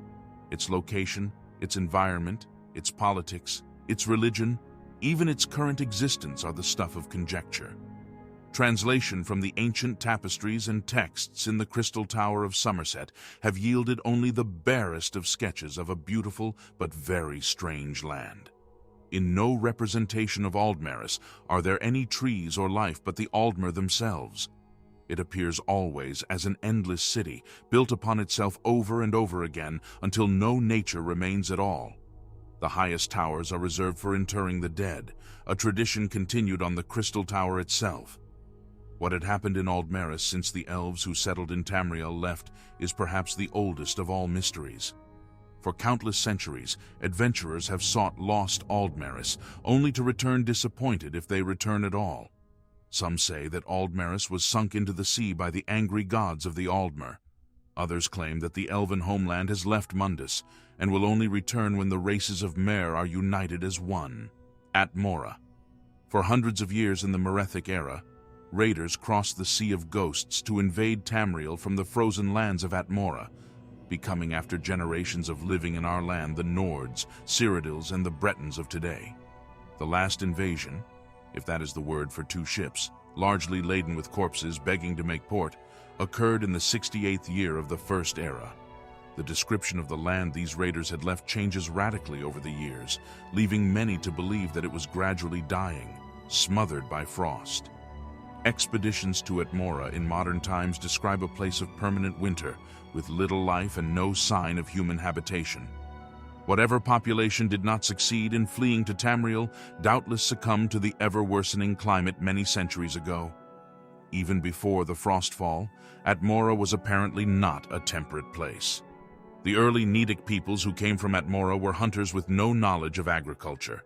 Its location, its environment, its politics, its religion, even its current existence are the stuff of conjecture. Translation from the ancient tapestries and texts in the Crystal Tower of Summerset have yielded only the barest of sketches of a beautiful but very strange land. In no representation of Aldmeris are there any trees or life but the Aldmer themselves. It appears always as an endless city, built upon itself over and over again until no nature remains at all. The highest towers are reserved for interring the dead, a tradition continued on the Crystal Tower itself. What had happened in Aldmeris since the elves who settled in Tamriel left is perhaps the oldest of all mysteries. For countless centuries, adventurers have sought lost Aldmeris, only to return disappointed if they return at all. Some say that Aldmeris was sunk into the sea by the angry gods of the Aldmer. Others claim that the elven homeland has left Mundus, and will only return when the races of Mer are united as one. Atmora. For hundreds of years in the Merethic era, raiders crossed the Sea of Ghosts to invade Tamriel from the frozen lands of Atmora, becoming after generations of living in our land the Nords, Cyrodiils, and the Bretons of today. The last invasion, if that is the word for two ships, largely laden with corpses begging to make port, occurred in the 68th year of the First Era. The description of the land these raiders had left changes radically over the years, leaving many to believe that it was gradually dying, smothered by frost. Expeditions to Atmora in modern times describe a place of permanent winter, with little life and no sign of human habitation. Whatever population did not succeed in fleeing to Tamriel doubtless succumbed to the ever-worsening climate many centuries ago. Even before the Frostfall, Atmora was apparently not a temperate place. The early Nedic peoples who came from Atmora were hunters with no knowledge of agriculture.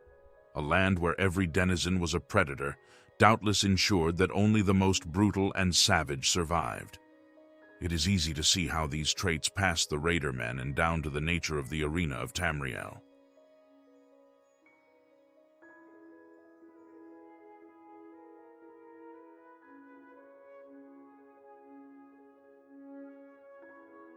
A land where every denizen was a predator doubtless ensured that only the most brutal and savage survived. It is easy to see how these traits passed the raider men and down to the nature of the arena of Tamriel.